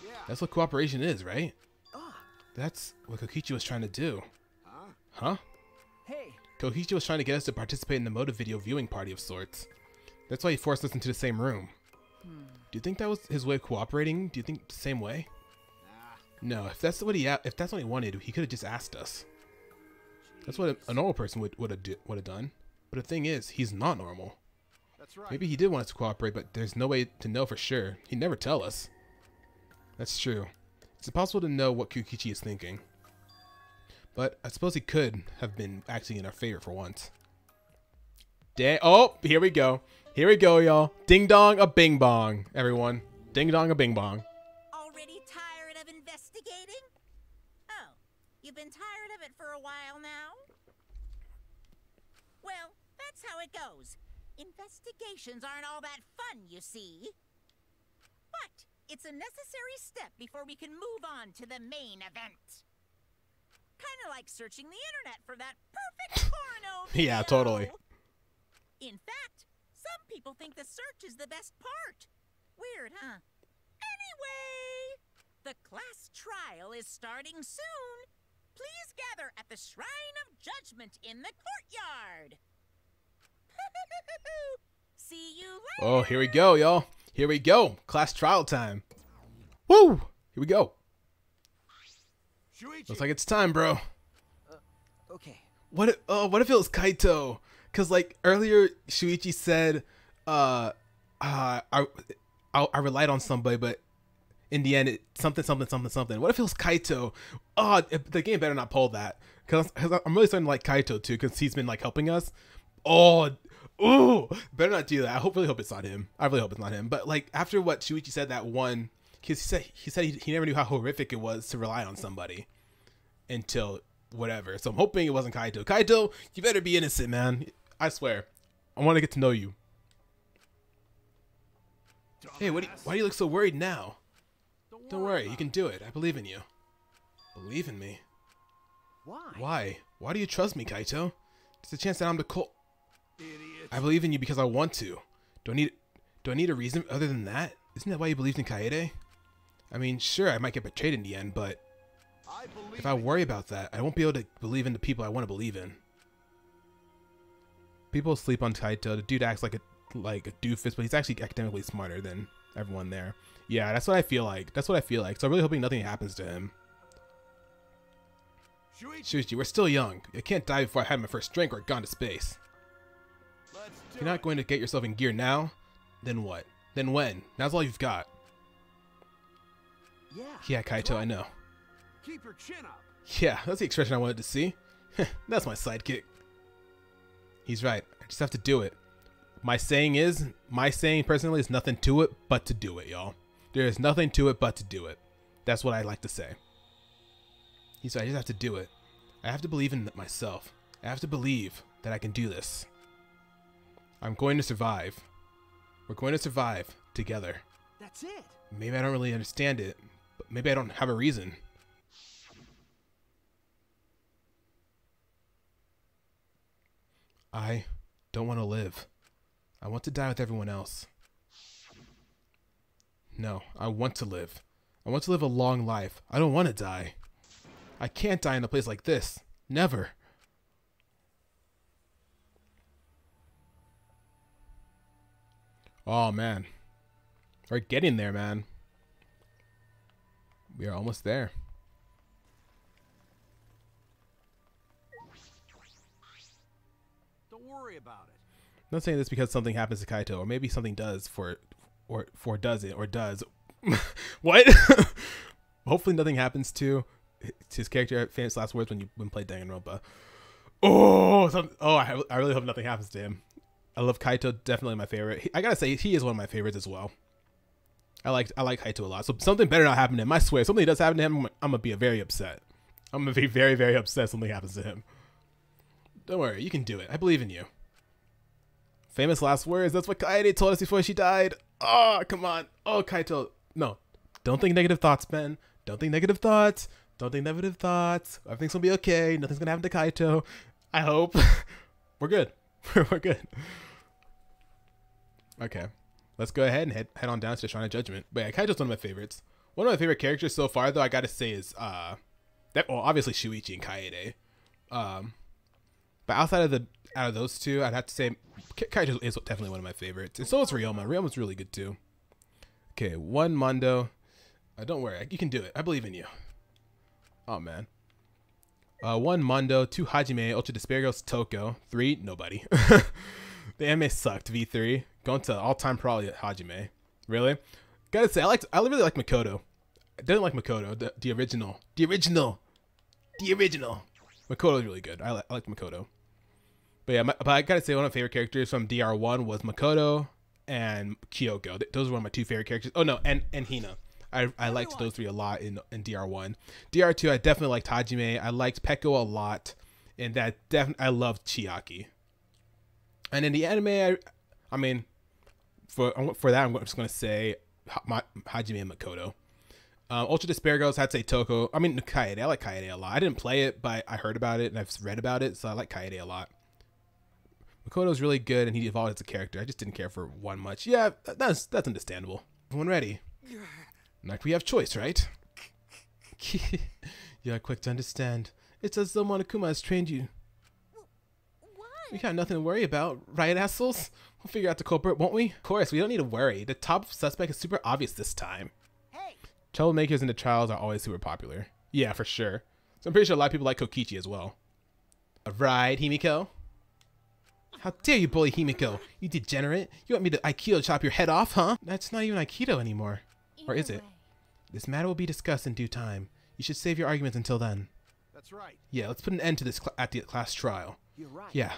Yeah. That's what cooperation is, right? Ah, That's what Kokichi was trying to do. Huh? Huh? hey, Kokichi was trying to get us to participate in the motive video viewing party of sorts. That's why he forced us into the same room. Do you think that was his way of cooperating? Do you think the same way? Nah. No, if that's what he wanted, he could have just asked us. That's what a normal person would have done. But the thing is, he's not normal. That's right. Maybe he did want us to cooperate, but there's no way to know for sure. He'd never tell us. That's true. It's impossible to know what Kokichi is thinking. But I suppose he could have been acting in our favor for once. Oh, here we go. Here we go, y'all. Ding dong, a bing bong, everyone. Ding dong, a bing bong. Already tired of investigating? Oh, you've been tired of it for a while now? Well, that's how it goes. Investigations aren't all that fun, you see. But it's a necessary step before we can move on to the main event. Kind of like searching the internet for that perfect porno video. Yeah, totally. In fact, some people think the search is the best part. Weird, huh? Anyway, the class trial is starting soon. Please gather at the Shrine of Judgment in the courtyard. See you later. Oh, here we go, y'all. Here we go. Class trial time. Woo! Here we go. Shuichi. Looks like it's time, bro. okay. What if it was Kaito? Cause like earlier, Shuichi said, I relied on somebody, but in the end, something. What if it was Kaito? Oh, the game better not pull that. Cause I'm really starting to like Kaito too, cause he's been like helping us. Oh, ooh, better not do that. I really hope it's not him. I really hope it's not him. But like after what Shuichi said that one, cause he said he never knew how horrific it was to rely on somebody until whatever. So I'm hoping it wasn't Kaito. Kaito, you better be innocent, man. I swear. I want to get to know you. Hey, why do you look so worried now? Don't worry, you can do it. I believe in you. Believe in me? Why? Why? Why do you trust me, Kaito? There's a chance that I'm the Idiot. I believe in you because I want to. Do I need a reason other than that? Isn't that why you believed in Kaede? I mean, sure, I might get betrayed in the end, but I believe if I worry about that, I won't be able to believe in the people I want to believe in. People sleep on Kaito. The dude acts like a doofus, but he's actually academically smarter than everyone there. Yeah, that's what I feel like. So I'm really hoping nothing happens to him. Shuichi. Shuichi, we're still young. I can't die before I had my first drink or gone to space. Let's If do you're not it. going to get yourself in gear now, then what? Then when? Now's all you've got. Yeah. Yeah, Kaito, I know. Keep your chin up. Yeah, that's the expression I wanted to see. That's my sidekick. He's right. I just have to do it. My saying personally is nothing to it but to do it, y'all. There is nothing to it but to do it. That's what I like to say. He's right. I just have to do it. I have to believe in myself. I have to believe that I can do this. I'm going to survive. We're going to survive together. That's it. Maybe I don't really understand it, but maybe I don't have a reason. I don't want to live. I want to die with everyone else. No, I want to live. I want to live a long life. I don't want to die. I can't die in a place like this. Never. Oh, man. We're getting there, man. We are almost there. Don't worry about it. I'm not saying this because something happens to Kaito, or maybe something does or doesn't, or does. What? Hopefully nothing happens to his character. Famous last words when played Danganronpa. I really hope nothing happens to him. I love Kaito, definitely my favorite. I gotta say, he is one of my favorites as well. I like Kaito a lot. So something better not happen to him. I swear, if something does happen to him, I'm gonna be very upset. I'm gonna be very, very upset if something happens to him. Don't worry, you can do it. I believe in you. Famous last words. That's what Kaede told us before she died. Oh, come on. Oh, Kaito. No. Don't think negative thoughts, Ben. Don't think negative thoughts. Don't think negative thoughts. Everything's gonna be okay. Nothing's gonna happen to Kaito. I hope. We're good. We're good. Okay. Let's go ahead and head on down to the Shrine of Judgment. But yeah, Kaito's one of my favorites. One of my favorite characters so far, though, I gotta say is obviously Shuichi and Kaede. But outside of those two, I'd have to say Kaito is definitely one of my favorites. And so is Ryoma. Ryoma's really good too. Okay, 1 Mondo. Don't worry, you can do it. I believe in you. Oh man. 1 Mondo, 2 Hajime, Ultra Desperados, Toko, 3 nobody. The anime sucked. V3 going to all-time probably Hajime. Really? Gotta say, I really like Makoto. I didn't like Makoto, the original. The original. Makoto's really good. I like Makoto. But yeah, but I gotta say one of my favorite characters from DR1 was Makoto and Kyoko. Those were one of my 2 favorite characters. Oh no, and Hina. I liked those 3 a lot in DR1. DR2, I definitely liked Hajime. I liked Peko a lot, and I loved Chiaki. And in the anime, I mean, for that, I'm just gonna say Hajime and Makoto. Ultra Desperados, I'd say Toko. I mean, Kaede. I like Kaede a lot. I didn't play it, but I heard about it and I've read about it, so I like Kaede a lot. Makoto's really good, and he evolved as a character. I just didn't care for one much. Yeah, that's understandable. Everyone ready? Like we have choice, right? You're quick to understand. It's as though Monokuma has trained you. What? We got nothing to worry about, right, assholes? We'll figure out the culprit, won't we? Of course, we don't need to worry. The top suspect is super obvious this time. Hey, Troublemakers in the trials are always super popular. Yeah, for sure. So I'm pretty sure a lot of people like Kokichi as well. Right, Himiko? How dare you bully Himiko? You degenerate. You want me to Aikido chop your head off, huh? That's not even Aikido anymore. Or is it? Either way. This matter will be discussed in due time. You should save your arguments until then. That's right. Yeah, let's put an end to this at the class trial. You're right. Yeah,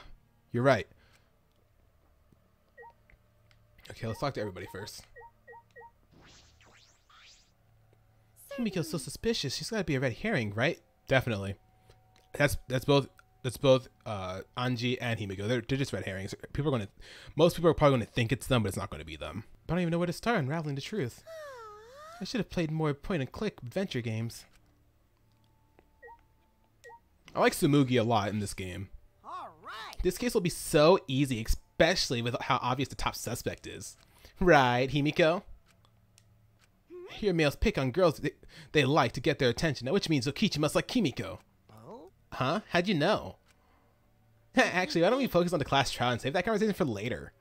you're right. Okay, let's talk to everybody first. Himiko's so suspicious. She's got to be a red herring, right? Definitely. That's both Anji and Himiko. They're just red herrings. Most people are probably going to think it's them, but it's not going to be them. I don't even know where to start unraveling the truth. I should have played more point-and-click adventure games. I like Tsumugi a lot in this game. all right. This case will be so easy, especially with how obvious the top suspect is. Right, Himiko? I hear males pick on girls they like to get their attention, which means Okichi must like Kimiko. Oh? Huh? How'd you know? Actually, why don't we focus on the class trial and save that conversation for later?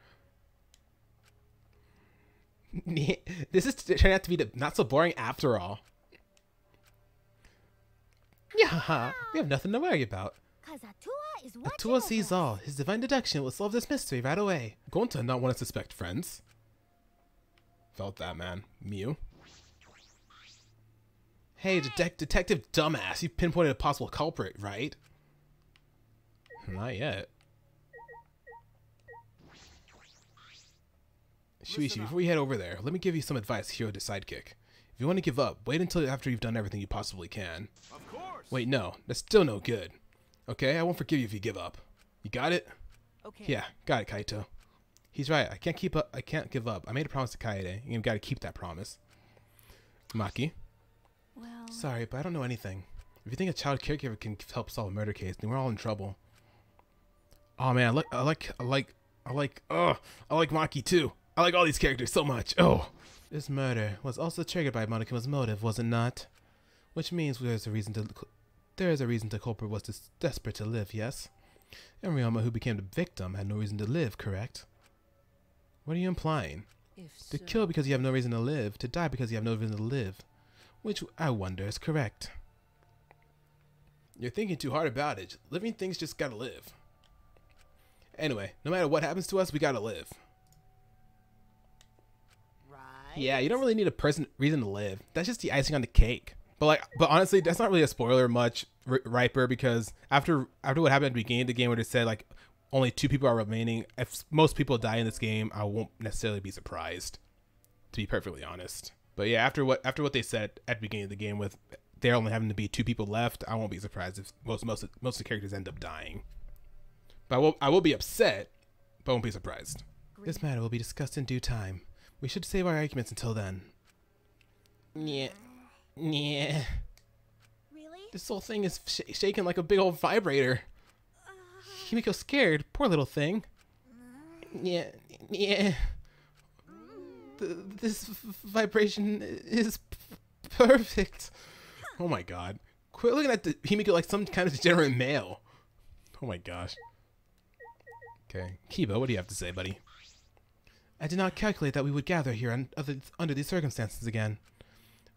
This is turning out to be not so boring after all. Yeah, we have nothing to worry about. Cause Atua is watching Atua sees all. His divine deduction will solve this mystery right away. Going to not want to suspect friends. Felt that, man. Mew. Hey, Detective Dumbass, you pinpointed a possible culprit, right? Not yet. Shuichi, before we head over there, let me give you some advice, Hero to Sidekick. If you want to give up, wait until after you've done everything you possibly can. Of course. Wait, no, that's still no good. Okay, I won't forgive you if you give up. You got it? Okay. Yeah, got it, Kaito. He's right. I can't give up. I made a promise to Kaede, and you've got to keep that promise. Maki. Well, Sorry, but I don't know anything. If you think a child caregiver can help solve a murder case, then we're all in trouble. Oh man, I like Maki too. I like all these characters so much. Oh, this murder was also triggered by Monokuma's motive, was it not? Which means there is a reason the culprit was desperate to live. Yes, and Ryoma, who became the victim, had no reason to live. Correct? What are you implying? To kill because you have no reason to live, to die because you have no reason to live. Which, I wonder, is correct. You're thinking too hard about it. Living things just gotta live. Anyway, no matter what happens to us, we gotta live. Right. Yeah, you don't really need a reason to live. That's just the icing on the cake. But honestly, that's not really a spoiler much, Riper, because after what happened at the beginning of the game where they said like only 2 people are remaining, if most people die in this game, I won't necessarily be surprised, to be perfectly honest. But yeah, after what they said at the beginning of the game, with there only having to be 2 people left, I won't be surprised if most of the characters end up dying. But I will be upset, but I won't be surprised. This matter will be discussed in due time. We should save our arguments until then. Yeah. Yeah. Really? This whole thing is shaking like a big old vibrator. Himiko's scared. Poor little thing. Yeah. Yeah. This vibration is perfect. Oh my god. Quit looking at Himiko like some kind of degenerate male. Oh my gosh. Okay. Kiba, what do you have to say, buddy? I did not calculate that we would gather here under these circumstances again.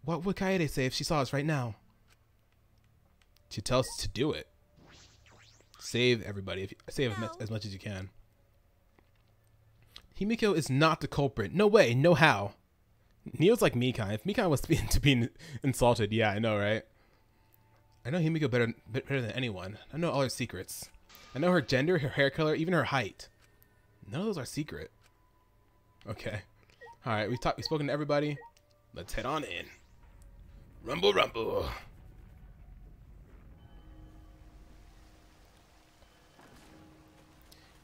What would Kaede say if she saw us right now? She'd tell us to do it. Save everybody. Save as much as you can. Himiko is not the culprit. No way. No how. Neo's like Mikan. If Mikan was being insulted, yeah, I know, right? I know Himiko better than anyone. I know all her secrets. I know her gender, her hair color, even her height. None of those are secret. Okay. All right, we've spoken to everybody. Let's head on in. Rumble, rumble.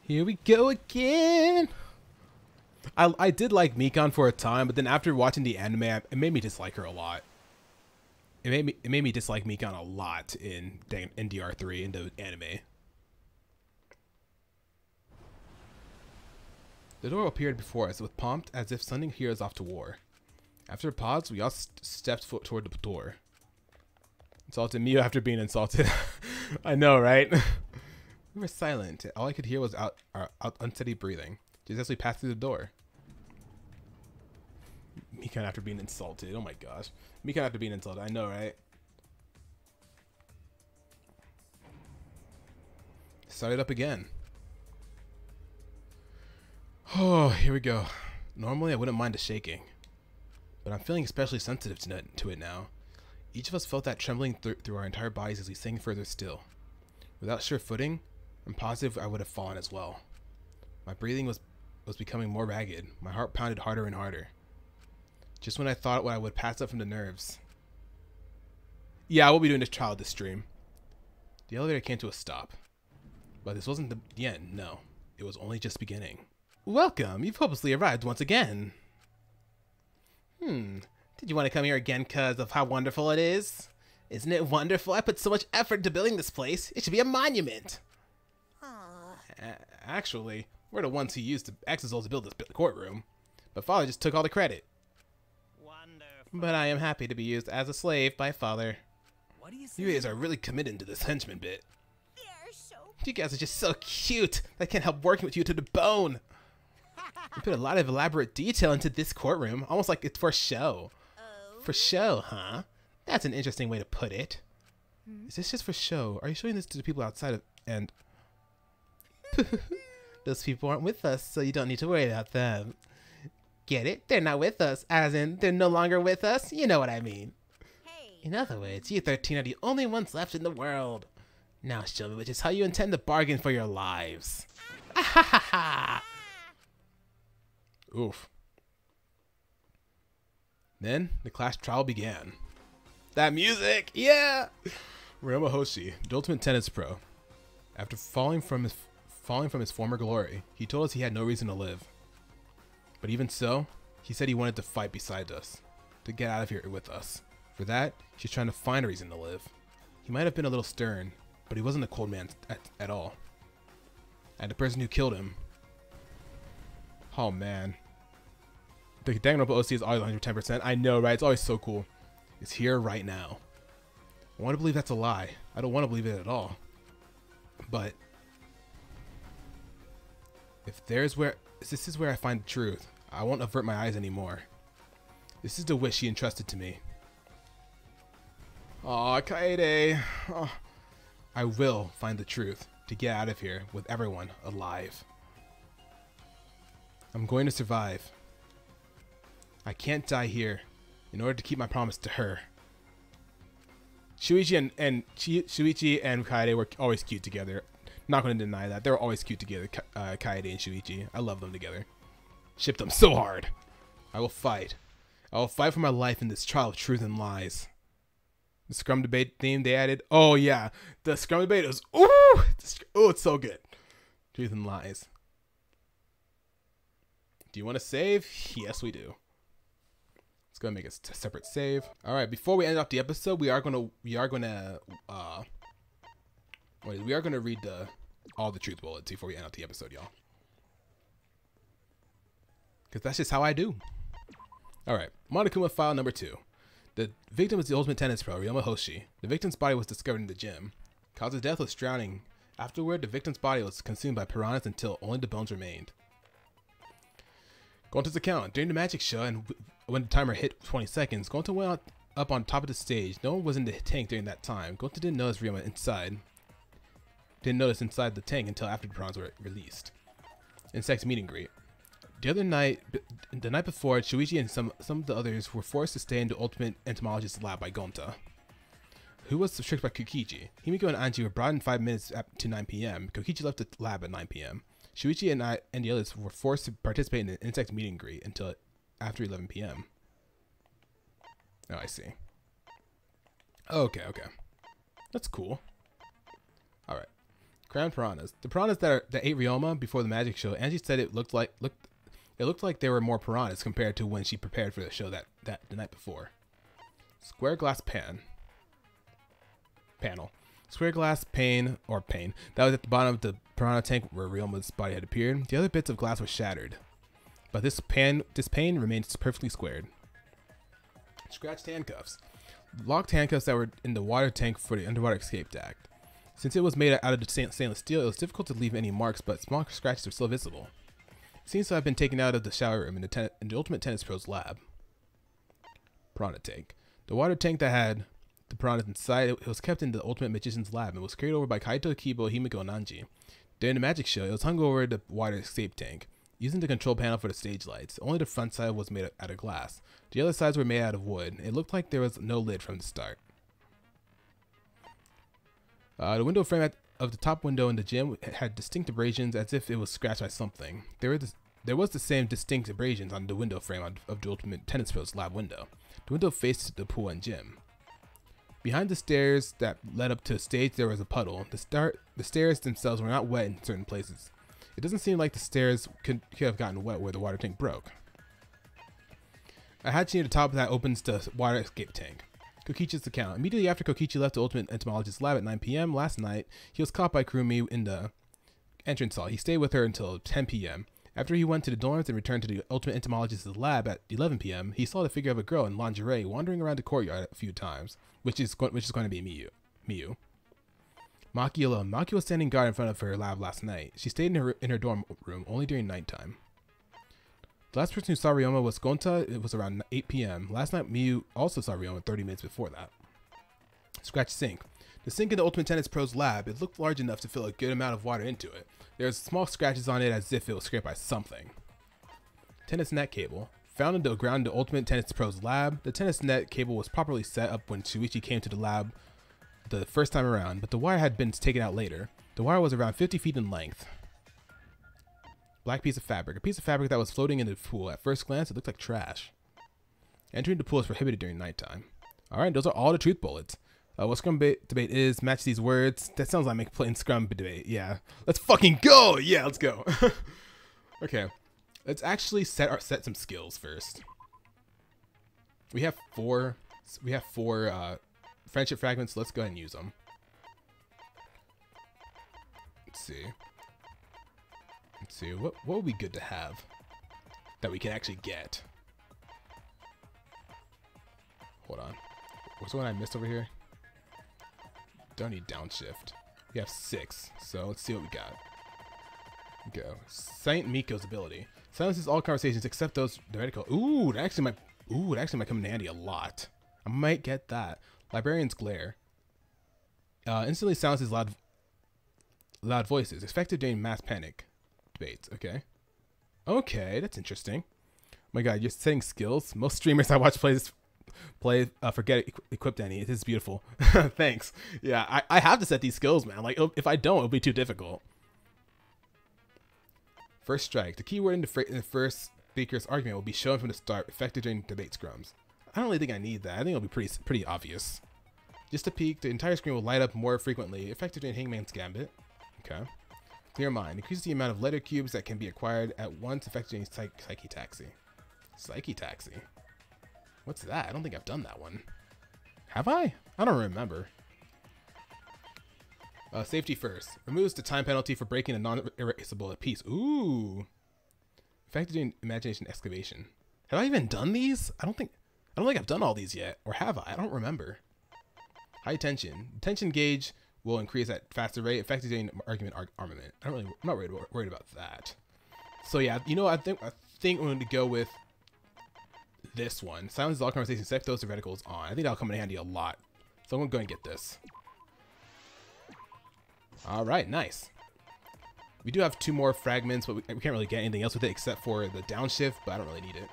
Here we go again. I did like Mikan for a time, but then after watching the anime, it made me dislike her a lot. It made me dislike Mikan a lot in DR3 in the anime. The door appeared before us with prompt as if sending heroes off to war. After a pause, we all stepped toward the door. Insulted Mio after being insulted. I know, right? We were silent. All I could hear was our unsteady breathing, just as we passed through the door. Mikan after being insulted. Oh my gosh. Mikan after being insulted. I know, right? Started up again. Oh, here we go. Normally, I wouldn't mind the shaking, but I'm feeling especially sensitive to it now. Each of us felt that trembling through our entire bodies as we sank further still. Without sure footing, I'm positive I would have fallen as well. My breathing was becoming more ragged. My heart pounded harder and harder. Just when I thought I would pass up from the nerves. Yeah, I will be doing this trial this stream. The elevator came to a stop. But this wasn't the end, no. It was only just beginning. Welcome, you've hopelessly arrived once again. Did you want to come here again because of how wonderful it is? Isn't it wonderful? I put so much effort into building this place. It should be a monument. Actually, we're the ones who used the Exisol to build this courtroom. But Father just took all the credit. Wonderful. But I am happy to be used as a slave by Father. What do you say? You guys are really committed to this henchman bit. They're so You guys are just so cute. I can't help working with you to the bone. You put a lot of elaborate detail into this courtroom, almost like it's for show. Oh. For show, huh? That's an interesting way to put it. Is this just for show? Are you showing this to the people outside of... and... Those people aren't with us, so you don't need to worry about them. Get it? They're not with us, as in they're no longer with us? You know what I mean. Hey. In other words, you 13 are the only ones left in the world. Now show me which is how you intend to bargain for your lives. Ah ha ha ha! Oof. Then the class trial began. That music, yeah! Ryoma Hoshi, the ultimate tennis pro. After falling from his former glory, he told us he had no reason to live. But even so, he said he wanted to fight beside us, to get out of here with us. For that, he's trying to find a reason to live. He might have been a little stern, but he wasn't a cold man at all. And the person who killed him... Oh man. The Danganronpa OC is always 110%. I know, right? It's always so cool. It's here right now. I want to believe that's a lie. I don't want to believe it at all. But if this is where I find the truth, I won't avert my eyes anymore. This is the wish he entrusted to me. Aw, Kaede. Oh, I will find the truth to get out of here with everyone alive. I'm going to survive. I can't die here in order to keep my promise to her. Shuichi and Kaede were always cute together. Not going to deny that. They were always cute together, Kaede and Shuichi. I love them together. Ship them so hard. I will fight. I will fight for my life in this trial of truth and lies. The scrum debate theme they added. Oh yeah, the scrum debate is it's so good. Truth and lies. Do you want to save? Yes, we do. Let's go and make a separate save. All right, before we end off the episode, we are gonna read all the truth bullets before we end off the episode, y'all. Because that's just how I do. All right, Monokuma file number 2. The victim is the ultimate tennis pro, Ryoma Hoshi. The victim's body was discovered in the gym. Cause of death was drowning. Afterward, the victim's body was consumed by piranhas until only the bones remained. Gonta's account. During the magic show, and when the timer hit 20 seconds, Gonta went up on top of the stage. No one was in the tank during that time. Gonta didn't notice Ryoma inside. Didn't notice inside the tank until after the piranhas were released. Insect's meet and greet. The night before, Shuichi and some of the others were forced to stay in the Ultimate Entomologist's lab by Gonta, who was tricked by Kokichi. Himiko and Anji were brought in 5 minutes to 9 p.m. Kokichi left the lab at 9 p.m. Shuichi and the others were forced to participate in the insect meet and greet until after 11 p.m. Oh, I see. Okay. That's cool. Alright. Crown piranhas. The piranhas that ate Ryoma before the magic show, Angie said it looked like there were more piranhas compared to when she prepared for the show the night before. Square glass panel. Square glass pane that was at the bottom of the piranha tank where Ryoma's body had appeared. The other bits of glass were shattered, but this pane remained perfectly squared. Scratched handcuffs. Locked handcuffs that were in the water tank for the underwater escape act. Since it was made out of the stainless steel, it was difficult to leave any marks, but small scratches are still visible. It seems to have been taken out of the shower room in the Ultimate Tennis Pro's lab. Piranha tank. The water tank that had the piranhas inside it was kept in the Ultimate Magician's lab and was carried over by Kaito, Kibo, Himiko, and Nanji. During the magic show, it was hung over the water escape tank, using the control panel for the stage lights. Only the front side was made out of glass. The other sides were made out of wood. It looked like there was no lid from the start. The window frame of the top window in the gym had distinct abrasions as if it was scratched by something. There was the same distinct abrasions on the window frame of the Ultimate Tennis Pro's lab window. The window faced the pool and gym. Behind the stairs that led up to the stage, there was a puddle. The stairs themselves were not wet in certain places. It doesn't seem like the stairs could have gotten wet where the water tank broke. A hatch near the top that opens the water escape tank. Kokichi's account. Immediately after Kokichi left the Ultimate Entomologist's lab at 9 p.m. last night, he was caught by Kurumi in the entrance hall. He stayed with her until 10 p.m. After he went to the dorms and returned to the Ultimate Entomologist's lab at 11 p.m., he saw the figure of a girl in lingerie wandering around the courtyard a few times, which is going to be Miyu. Maki alone. Maki was standing guard in front of her lab last night. She stayed in her dorm room only during nighttime. The last person who saw Ryoma was Gonta. It was around 8 p.m. Last night, Miyu also saw Ryoma 30 minutes before that. Scratch sink. The sink in the Ultimate Tennis Pro's lab, it looked large enough to fill a good amount of water into it. There's small scratches on it as if it was scraped by something. Tennis net cable. Found in the ground in the Ultimate Tennis Pro's lab, the tennis net cable was properly set up when Shuichi came to the lab the first time around, but the wire had been taken out later. The wire was around 50 feet in length. Black piece of fabric. A piece of fabric that was floating in the pool. At first glance, it looked like trash. Entering the pool is prohibited during nighttime. Alright, those are all the truth bullets. What scrum debate is, match these words. That sounds like playing scrum debate. Yeah. Let's fucking go! Yeah, let's go. Okay. Let's actually set some skills first. We have four friendship fragments. Let's go ahead and use them. Let's see. What would be good to have that we can actually get? Hold on. What's the one I missed over here? Don't need downshift. We have 6, so let's see what we got. Go. Saint Miko's ability. Silences all conversations except those theoretical. Ooh, that actually might come in handy a lot. I might get that. Librarian's glare. Instantly silences loud voices. Effective during mass panic debates. Okay, that's interesting. Oh my god, you're setting skills. Most streamers I watch forget equipped any. It is beautiful. Thanks. Yeah, I have to set these skills, man. Like, if I don't, it'll be too difficult. First strike. The keyword in the first speaker's argument will be shown from the start, effective during debate scrums. I don't really think I need that. I think it'll be pretty obvious. Just a peek, the entire screen will light up more frequently, effective during Hangman's Gambit. Okay. Clear Mind. Increases the amount of letter cubes that can be acquired at once, effective during Psyche Taxi. Psyche Taxi? What's that? I don't think I've done that one. Have I? I don't remember. Safety first. Removes the time penalty for breaking a non-erasable piece. Ooh. Effective during Imagination Excavation. Have I even done these? I don't think I've done all these yet. Or have I? I don't remember. High tension. Tension gauge will increase at faster rate, effective during argument armament. I'm not worried about that. So yeah, you know, I think I'm going to go with this one. Silence all conversations, set those reticles on. I think that'll come in handy a lot. So I'm going to go and get this. All right, nice. We do have 2 more fragments, but we can't really get anything else with it except for the downshift, but I don't really need it.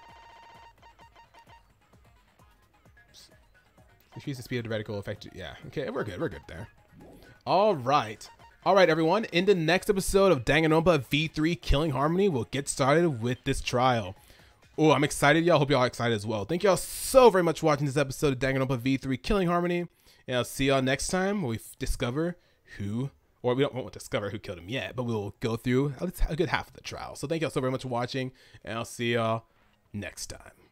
Increase the speed of the reticle effect. Yeah, okay, we're good there. All right, everyone. In the next episode of Danganronpa V3 Killing Harmony, we'll get started with this trial. Oh, I'm excited, y'all. Hope y'all are excited as well. Thank y'all so very much for watching this episode of Danganronpa V3 Killing Harmony. And I'll see y'all next time when we discover who, or we won't discover who killed him yet, but we'll go through a good half of the trial. So thank y'all so very much for watching, and I'll see y'all next time.